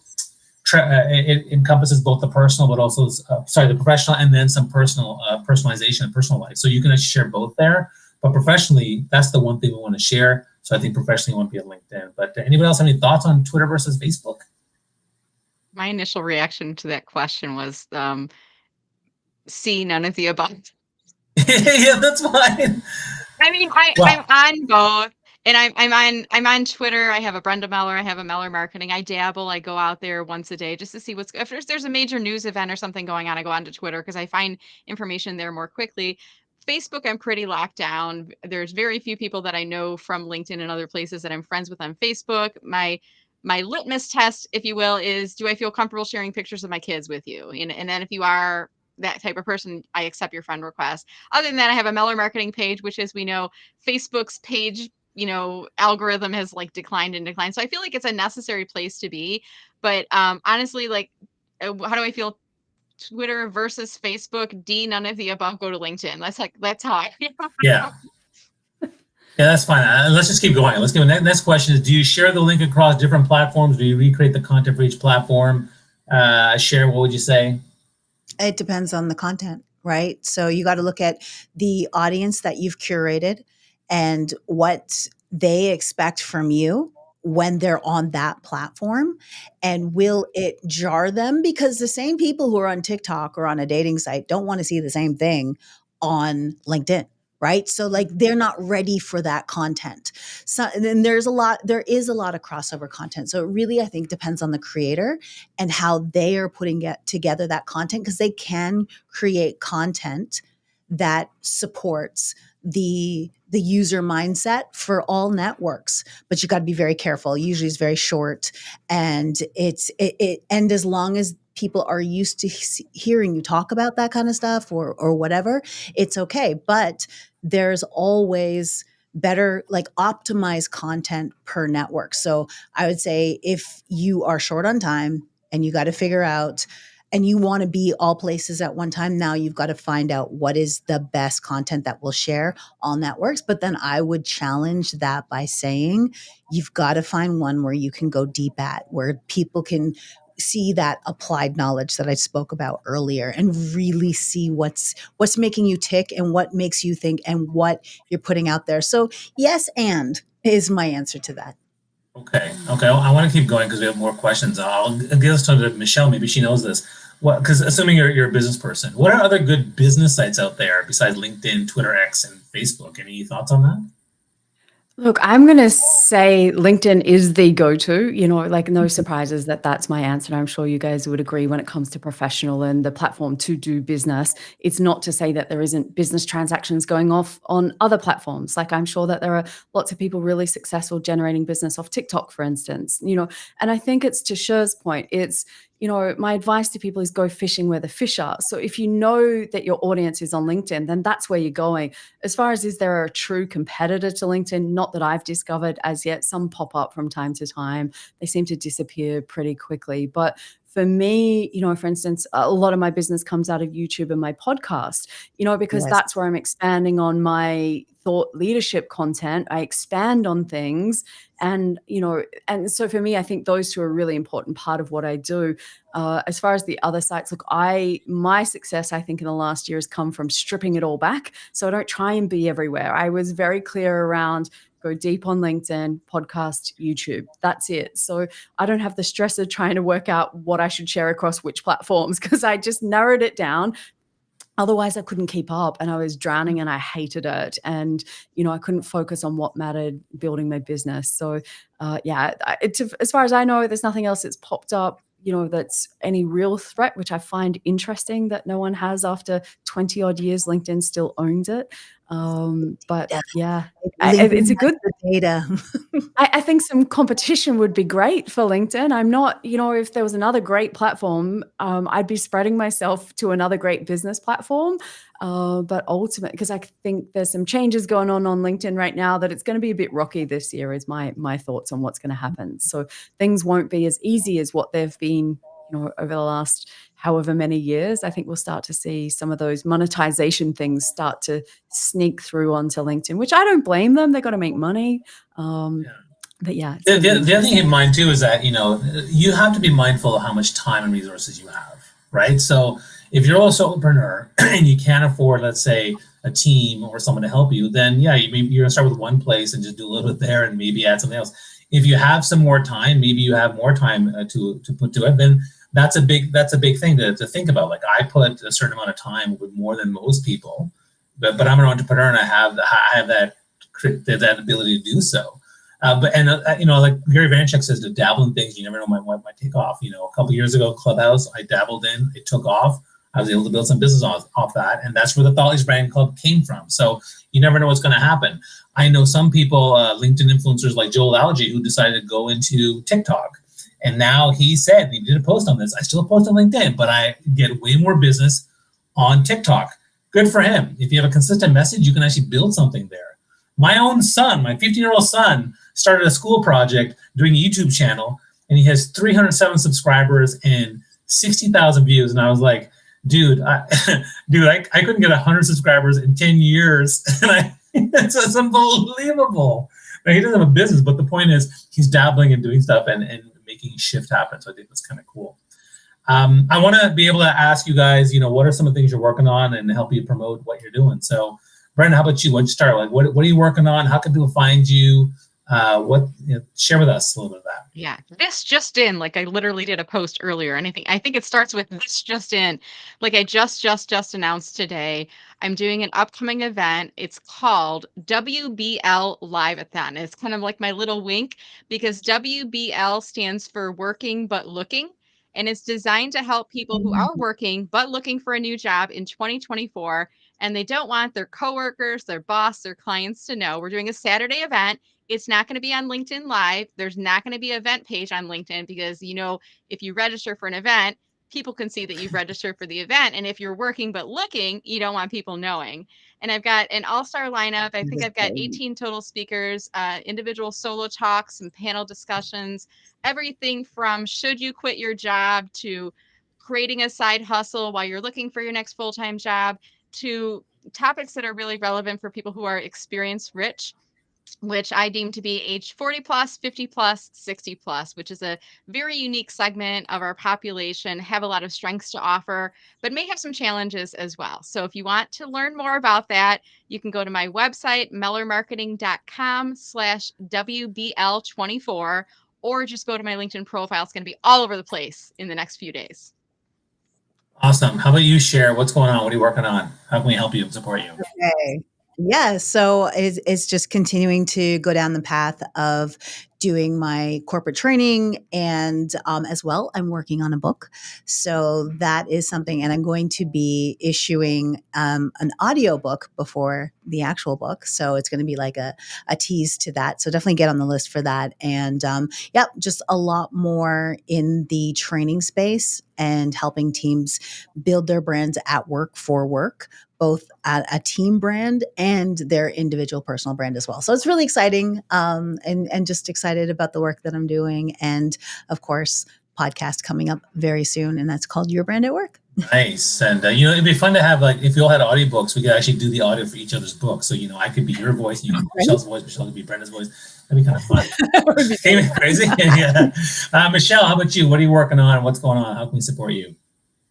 it encompasses both the personal, but also, the professional and then some personal personalization and personal life. So you can actually share both there. But professionally, that's the one thing we want to share. So I think professionally, you want to be on LinkedIn. But anybody else have any thoughts on Twitter versus Facebook? My initial reaction to that question was C, none of the above. Yeah, that's fine. I mean, I'm on both, and I'm on Twitter. I have a Brenda Meller. I have a Meller Marketing. I dabble. I go out there once a day just to see if there's a major news event or something going on. I go onto Twitter because I find information there more quickly. Facebook, I'm pretty locked down. There's very few people that I know from LinkedIn and other places that I'm friends with on Facebook. My litmus test, if you will, is do I feel comfortable sharing pictures of my kids with you? And then if you are that type of person, I accept your friend request. Other than that, I have a Meller Marketing page, which, as we know, Facebook's page, algorithm has declined. So I feel like it's a necessary place to be. But honestly, how do I feel? Twitter versus Facebook, D, none of the above, go to LinkedIn. That's how I feel. Yeah. Yeah, that's fine. Let's just keep going. Let's go. Next question is: do you share the link across different platforms? Do you recreate the content for each platform? Cher, what would you say? It depends on the content, right? So you got to look at the audience that you've curated and what they expect from you when they're on that platform. And will it jar them? Because the same people who are on TikTok or on a dating site don't want to see the same thing on LinkedIn. Right. So like they're not ready for that content. So then there is a lot of crossover content. So it really, I think, depends on the creator and how they are putting together that content, because they can create content that supports the user mindset for all networks, but you got to be very careful. Usually it's very short, and and as long as people are used to hearing you talk about that kind of stuff or whatever, it's okay. But there's always better, like, optimized content per network. So I would say if you are short on time and you got to figure out, and you want to be all places at one time, now you've got to find out what is the best content that will share all networks. But then I would challenge that by saying you've got to find one where you can go deep at, where people can see that applied knowledge that I spoke about earlier, and really see what's making you tick and what makes you think and what you're putting out there. So yes, and is my answer to that. Okay. I want to keep going because we have more questions. I'll give this to Michelle. Maybe she knows this. What? Because assuming you're a business person, what are other good business sites out there besides LinkedIn, Twitter, X, and Facebook? Any thoughts on that? Look, I'm going to say LinkedIn is the go-to, like no surprises that that's my answer. And I'm sure you guys would agree when it comes to professional and the platform to do business. It's not to say that there isn't business transactions going off on other platforms. Like I'm sure that there are lots of people really successful generating business off TikTok, for instance, and I think it's to Cher's point. It's, my advice to people is go fishing where the fish are. So if you know that your audience is on LinkedIn, then that's where you're going. As far as is there a true competitor to LinkedIn? Not that I've discovered as yet. Some pop up from time to time. They seem to disappear pretty quickly. But for me, for instance, a lot of my business comes out of YouTube and my podcast, because Yes. that's where I'm expanding on my thought leadership content. I expand on things. And, and so for me, I think those two are a really important part of what I do. As far as the other sites, look, my success, I think, in the last year has come from stripping it all back. So I don't try and be everywhere. I was very clear around go deep on LinkedIn, podcast, YouTube. That's it. So I don't have the stress of trying to work out what I should share across which platforms, because I just narrowed it down. Otherwise, I couldn't keep up and I was drowning and I hated it. And, I couldn't focus on what mattered building my business. So, as far as I know, there's nothing else that's popped up, that's any real threat, which I find interesting that no one has after 20 odd years. LinkedIn still owns it. But yeah, it's a good data. I think some competition would be great for LinkedIn. I'm not, if there was another great platform, I'd be spreading myself to another great business platform. But ultimately, because I think there's some changes going on LinkedIn right now that it's going to be a bit rocky this year is my thoughts on what's going to happen. So things won't be as easy as what they've been, over the last however many years. I think we'll start to see some of those monetization things start to sneak through onto LinkedIn, which I don't blame them. They've got to make money. But yeah. The other thing in mind too is that, you have to be mindful of how much time and resources you have, right? So if you're also an solopreneur and you can't afford, let's say, a team or someone to help you, then yeah, you're gonna start with one place and just do a little bit there and maybe add something else. If you have some more time, maybe you have more time to put to it, then that's a big thing to think about. Like I put a certain amount of time with more than most people, but I'm an entrepreneur and I have that ability to do so. Like Gary Vaynerchuk says, to dabble in things, you never know what might take off. A couple of years ago, Clubhouse, I dabbled in, it took off. I was able to build some business off that, and that's where the Thought Leaders Brand Club came from. So you never know what's going to happen. I know some people, LinkedIn influencers like Joel Algy, who decided to go into TikTok, and now he said, he did a post on this. I still post on LinkedIn, but I get way more business on TikTok. Good for him. If you have a consistent message, you can actually build something there. My own son, my 15-year-old son, started a school project doing a YouTube channel, and he has 307 subscribers and 60,000 views. And I was like, dude, I couldn't get 100 subscribers in 10 years. And It's unbelievable. He doesn't have a business, but the point is he's dabbling and doing stuff and making shift happen. So I think that's kind of cool. I want to be able to ask you guys, what are some of the things you're working on and help you promote what you're doing. So Brenda, how about you? What'd you start? Like, what are you working on? How can people find you? Share with us a little bit of that. Yeah, this just in, like I literally did a post earlier. And I think it starts with this just in. Like I just announced today, I'm doing an upcoming event. It's called WBL Live-a-thon. It's kind of like my little wink because WBL stands for Working But Looking. And it's designed to help people who are working but looking for a new job in 2024. And they don't want their coworkers, their boss, their clients to know. We're doing a Saturday event. It's not going to be on LinkedIn Live. There's not going to be an event page on LinkedIn because, if you register for an event, people can see that you've registered for the event. And if you're working but looking, you don't want people knowing. And I've got an all-star lineup. I think I've got 18 total speakers, individual solo talks, some panel discussions, everything from should you quit your job to creating a side hustle while you're looking for your next full-time job to topics that are really relevant for people who are experience rich, which I deem to be age 40 plus, 50 plus, 60 plus, which is a very unique segment of our population, have a lot of strengths to offer, but may have some challenges as well. So if you want to learn more about that, you can go to my website, mellermarketing.com/WBL24, or just go to my LinkedIn profile. It's going to be all over the place in the next few days. Awesome. How about you, Cher? What's going on? What are you working on? How can we help you and support you? Okay. Yeah, so it's just continuing to go down the path of doing my corporate training, and as well, I'm working on a book. So that is something, and I'm going to be issuing an audio book before the actual book. So it's going to be like a tease to that. So definitely get on the list for that. And just a lot more in the training space and helping teams build their brands at work for work, both at a team brand and their individual personal brand as well. So it's really exciting, and just excited about the work that I'm doing. And of course, podcast coming up very soon, and that's called Your Brand at Work. Nice. And, it'd be fun to have, like, if we all had audiobooks, we could actually do the audio for each other's books. So, I could be your voice, you could be Michelle's voice, Michelle could be Brenda's voice. That'd be kind of fun. Ain't it crazy? Yeah. Michelle, how about you? What are you working on? What's going on? How can we support you?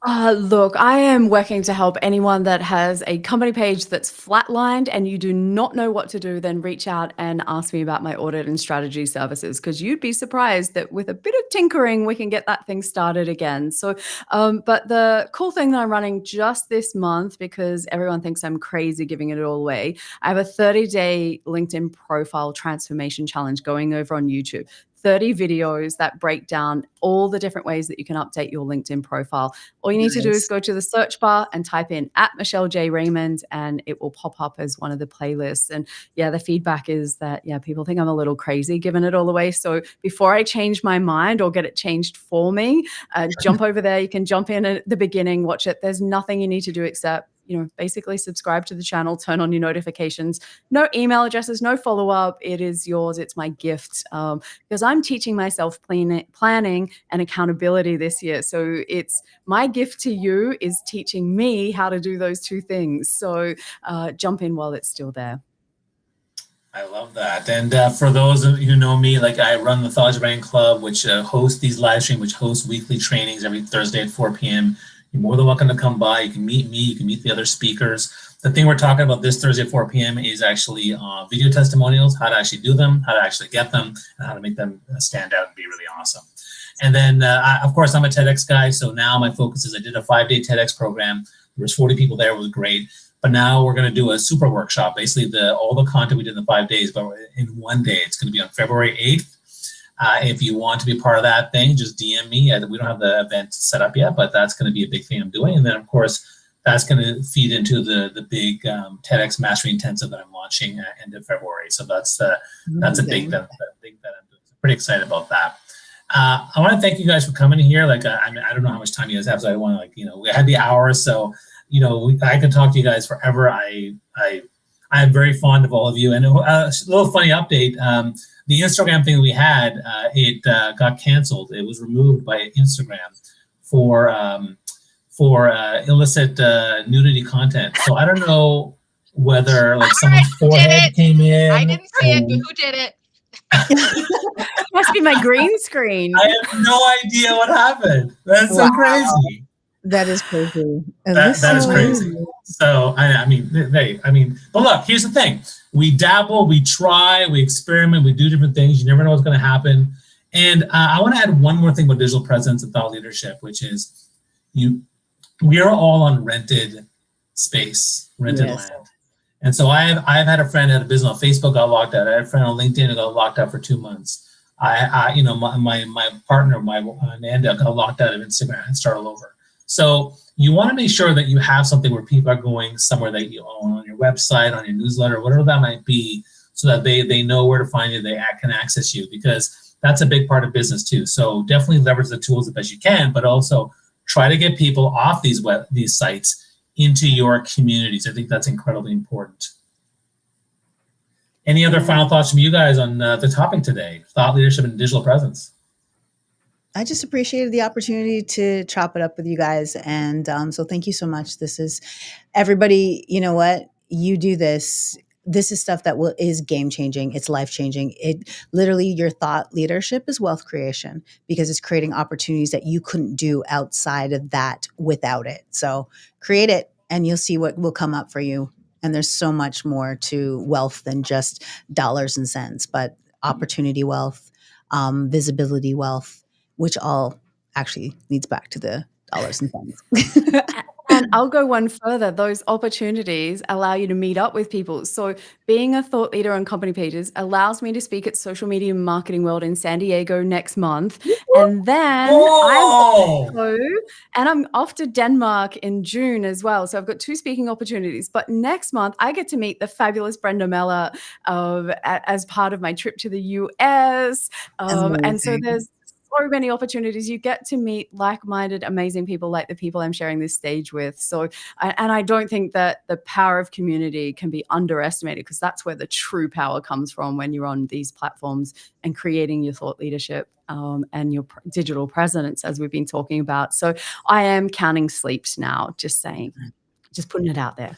Look, I am working to help anyone that has a company page that's flatlined and you do not know what to do, then reach out and ask me about my audit and strategy services, because you'd be surprised that with a bit of tinkering, we can get that thing started again. So, but the cool thing that I'm running just this month, because everyone thinks I'm crazy giving it all away, I have a 30-day LinkedIn profile transformation challenge going over on YouTube. 30 videos that break down all the different ways that you can update your LinkedIn profile. All you need to do is go to the search bar and type in @MichelleJ.Raymond, and it will pop up as one of the playlists. And yeah, the feedback is that, people think I'm a little crazy giving it all away. So before I change my mind or get it changed for me, jump over there. You can jump in at the beginning, watch it. There's nothing you need to do except basically subscribe to the channel, turn on your notifications, no email addresses, no follow-up. It is yours. It's my gift, because I'm teaching myself planning and accountability this year. So it's my gift to you is teaching me how to do those two things. So jump in while it's still there. I love that. And for those of you who know me, like, I run the Thoughts Brand Club, which hosts these live streams, which hosts weekly trainings every Thursday at 4 p.m. You're more than welcome to come by. You can meet me. You can meet the other speakers. The thing we're talking about this Thursday at 4 p.m. is actually video testimonials, how to actually do them, how to actually get them, and how to make them stand out and be really awesome. And then, of course, I'm a TEDx guy. So now my focus is I did a 5-day TEDx program. There was 40 people there. It was great. But now we're going to do a super workshop, basically all the content we did in the 5 days, but in one day. It's going to be on February 8th. If you want to be part of that thing, just DM me. We don't have the event set up yet, but that's going to be a big thing I'm doing. And then, of course, that's going to feed into the big TEDx Mastery Intensive that I'm launching end of February. So that's a big that I'm doing. So pretty excited about that. I want to thank you guys for coming here. Like, I don't know how much time you guys have, so I don't want to, we had the hour, so I could talk to you guys forever. I'm very fond of all of you. And a little funny update. The Instagram thing we had, it got canceled. It was removed by Instagram for illicit nudity content. So I don't know whether like All someone's right, who did forehead it? came in. I didn't see it, but and who did it? Must be my green screen. I have no idea what happened. That's so Wow. crazy. That is crazy. That is crazy. So I mean, but look, here's the thing: we dabble, we try, we experiment, we do different things. You never know what's going to happen. And I want to add one more thing about digital presence and thought leadership, which is we are all on rented space, rented Yes. land. And so I've had a friend at a business on Facebook got locked out. I had a friend on LinkedIn who got locked out for 2 months. My partner, Amanda, got locked out of Instagram and start all over. So you want to make sure that you have something where people are going somewhere that you own, on your website, on your newsletter, whatever that might be, so that they know where to find you, they can access you, because that's a big part of business too. So definitely leverage the tools the best you can, but also try to get people off these sites into your communities. I think that's incredibly important. Any other final thoughts from you guys on the topic today? Thought leadership and digital presence. I just appreciated the opportunity to chop it up with you guys. And so thank you so much. This is everybody, you know what? You do this. This is stuff that is game changing. It's life changing. It literally, your thought leadership is wealth creation, because it's creating opportunities that you couldn't do outside of that without it. So create it and you'll see what will come up for you. And there's so much more to wealth than just dollars and cents, but opportunity wealth, visibility wealth, which all actually leads back to the dollars and cents. And I'll go one further. Those opportunities allow you to meet up with people. So being a thought leader on company pages allows me to speak at Social Media Marketing World in San Diego next month. And then I'm off to Denmark in June as well. So I've got 2 speaking opportunities. But next month, I get to meet the fabulous Brenda Meller as part of my trip to the US. And so there's so many opportunities. You get to meet like-minded, amazing people like the people I'm sharing this stage with. So, and I don't think that the power of community can be underestimated, because that's where the true power comes from, when you're on these platforms and creating your thought leadership and your digital presence, as we've been talking about. So I am counting sleeps now, just saying, just putting it out there.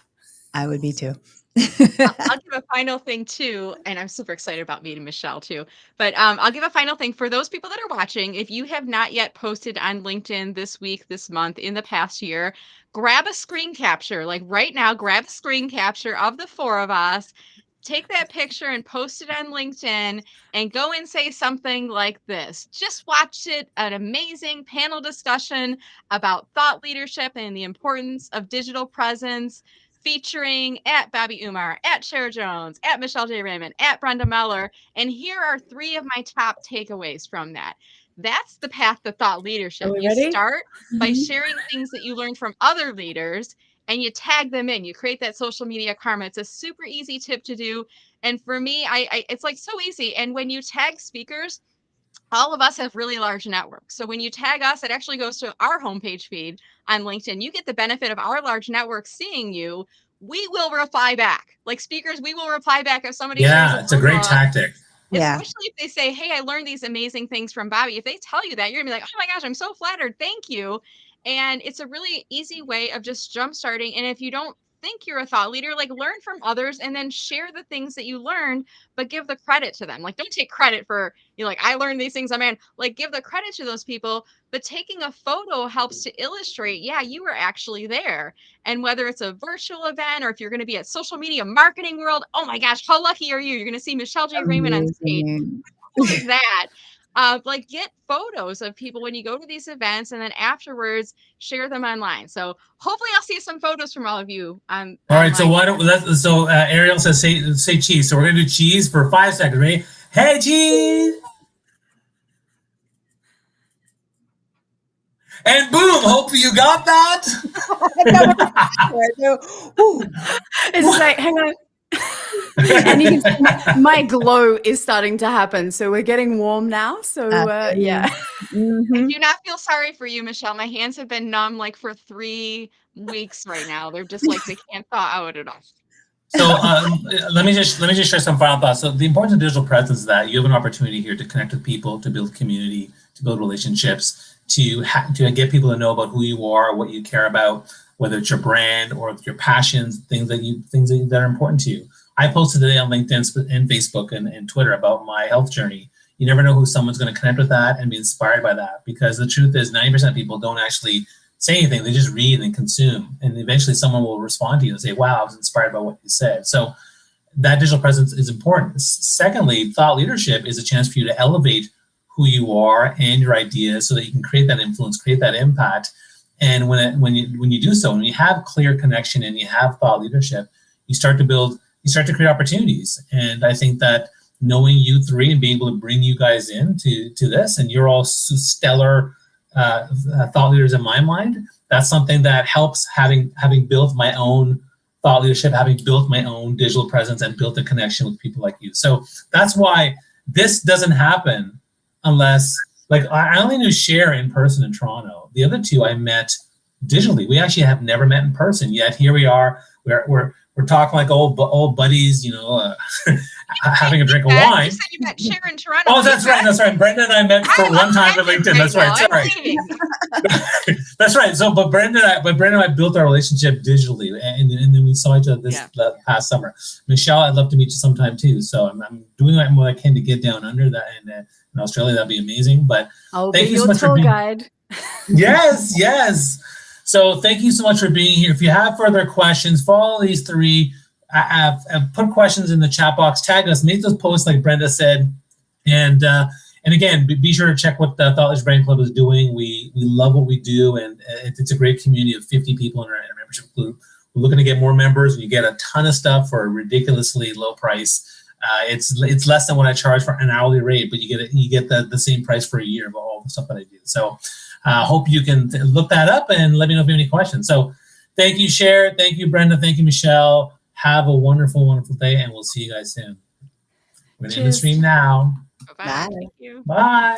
I would be too. I'll give a final thing too, and I'm super excited about meeting Michelle too. But I'll give a final thing for those people that are watching. If you have not yet posted on LinkedIn this week, this month, in the past year, grab a screen capture. Like right now, grab a screen capture of the 4 of us. Take that picture and post it on LinkedIn and go and say something like this. Just watched an amazing panel discussion about thought leadership and the importance of digital presence, featuring at Bobby Umar, at Cher Jones, at Michelle J. Raymond, at Brenda Meller. And here are 3 of my top takeaways from that. That's the path to thought leadership. You ready? start by sharing things that you learned from other leaders, and you tag them in. You create that social media karma. It's a super easy tip to do. And for me, it's like so easy. And when you tag speakers, all of us have really large networks. So when you tag us, it actually goes to our homepage feed on LinkedIn. You get the benefit of our large network seeing you. We will reply back. Like speakers, we will reply back if somebody shares. Yeah, it's a great tactic. Especially if they say, hey, I learned these amazing things from Bobby. If they tell you that, you're gonna be like, oh my gosh, I'm so flattered. Thank you. And it's a really easy way of just jump starting. And if you don't think you're a thought leader, like learn from others and then share the things that you learned, but give the credit to them. Like don't take credit for, like, I learned these things, like give the credit to those people. But taking a photo helps to illustrate, yeah, you were actually there. And whether it's a virtual event or if you're going to be at Social Media Marketing World, oh my gosh, how lucky are you? You're going to see Michelle J. Raymond on stage. What is that? Like get photos of people when you go to these events, and then afterwards share them online. So hopefully I'll see some photos from all of you. All right. So why don't Ariel says say cheese. So we're gonna do cheese for 5 seconds. Ready? Hey, cheese. And boom! Hopefully you got that. It's like, hang on. And you can see my glow is starting to happen. So we're getting warm now. So yeah. I do not feel sorry for you, Michelle. My hands have been numb like for 3 weeks right now. They're just like they can't thaw out at all. So let me just share some final thoughts. So the importance of digital presence is that you have an opportunity here to connect with people, to build community, to build relationships, to get people to know about who you are, what you care about. whether it's your brand or your passions, things that are important to you. I posted today on LinkedIn and Facebook and Twitter about my health journey. You never know who someone's going to connect with that and be inspired by that, because the truth is 90% of people don't actually say anything. They just read and consume, and eventually someone will respond to you and say, wow, I was inspired by what you said. So that digital presence is important. Secondly, thought leadership is a chance for you to elevate who you are and your ideas so that you can create that influence, create that impact. And when you do so, when you have clear connection and you have thought leadership, you start to create opportunities. And I think that knowing you three and being able to bring you guys into this, and you're all stellar thought leaders in my mind, that's something that helps having built my own thought leadership, having built my own digital presence and built a connection with people like you. So that's why this doesn't happen unless, like, I only knew Cher in person in Toronto. The other two I met digitally. We actually have never met in person, yet here we are. We're talking like old buddies, having a drink of wine. You said you met Cher in Toronto. Oh, that's right. Brenda and I met for one time at LinkedIn. That's right. Sorry. That's right. So, but Brenda and I built our relationship digitally, and then we saw each other this past summer. Michelle, I'd love to meet you sometime too. So I'm doing what I can to get down under that in Australia. That'd be amazing. But thank you so much for being guide. Yes. So thank you so much for being here. If you have further questions, follow these three. I've put questions in the chat box. Tag us. Make those posts like Brenda said. And again, be sure to check what the Thoughtless Brand Club is doing. We love what we do, and it's a great community of 50 people in our membership group. We're looking to get more members, and you get a ton of stuff for a ridiculously low price. It's less than what I charge for an hourly rate, but you get the same price for a year of all the stuff that I do. So hope you can look that up and let me know if you have any questions. So thank you, Cher. Thank you, Brenda. Thank you, Michelle. Have a wonderful, wonderful day, and we'll see you guys soon. We're going to end the stream now. Bye. Thank you. Bye.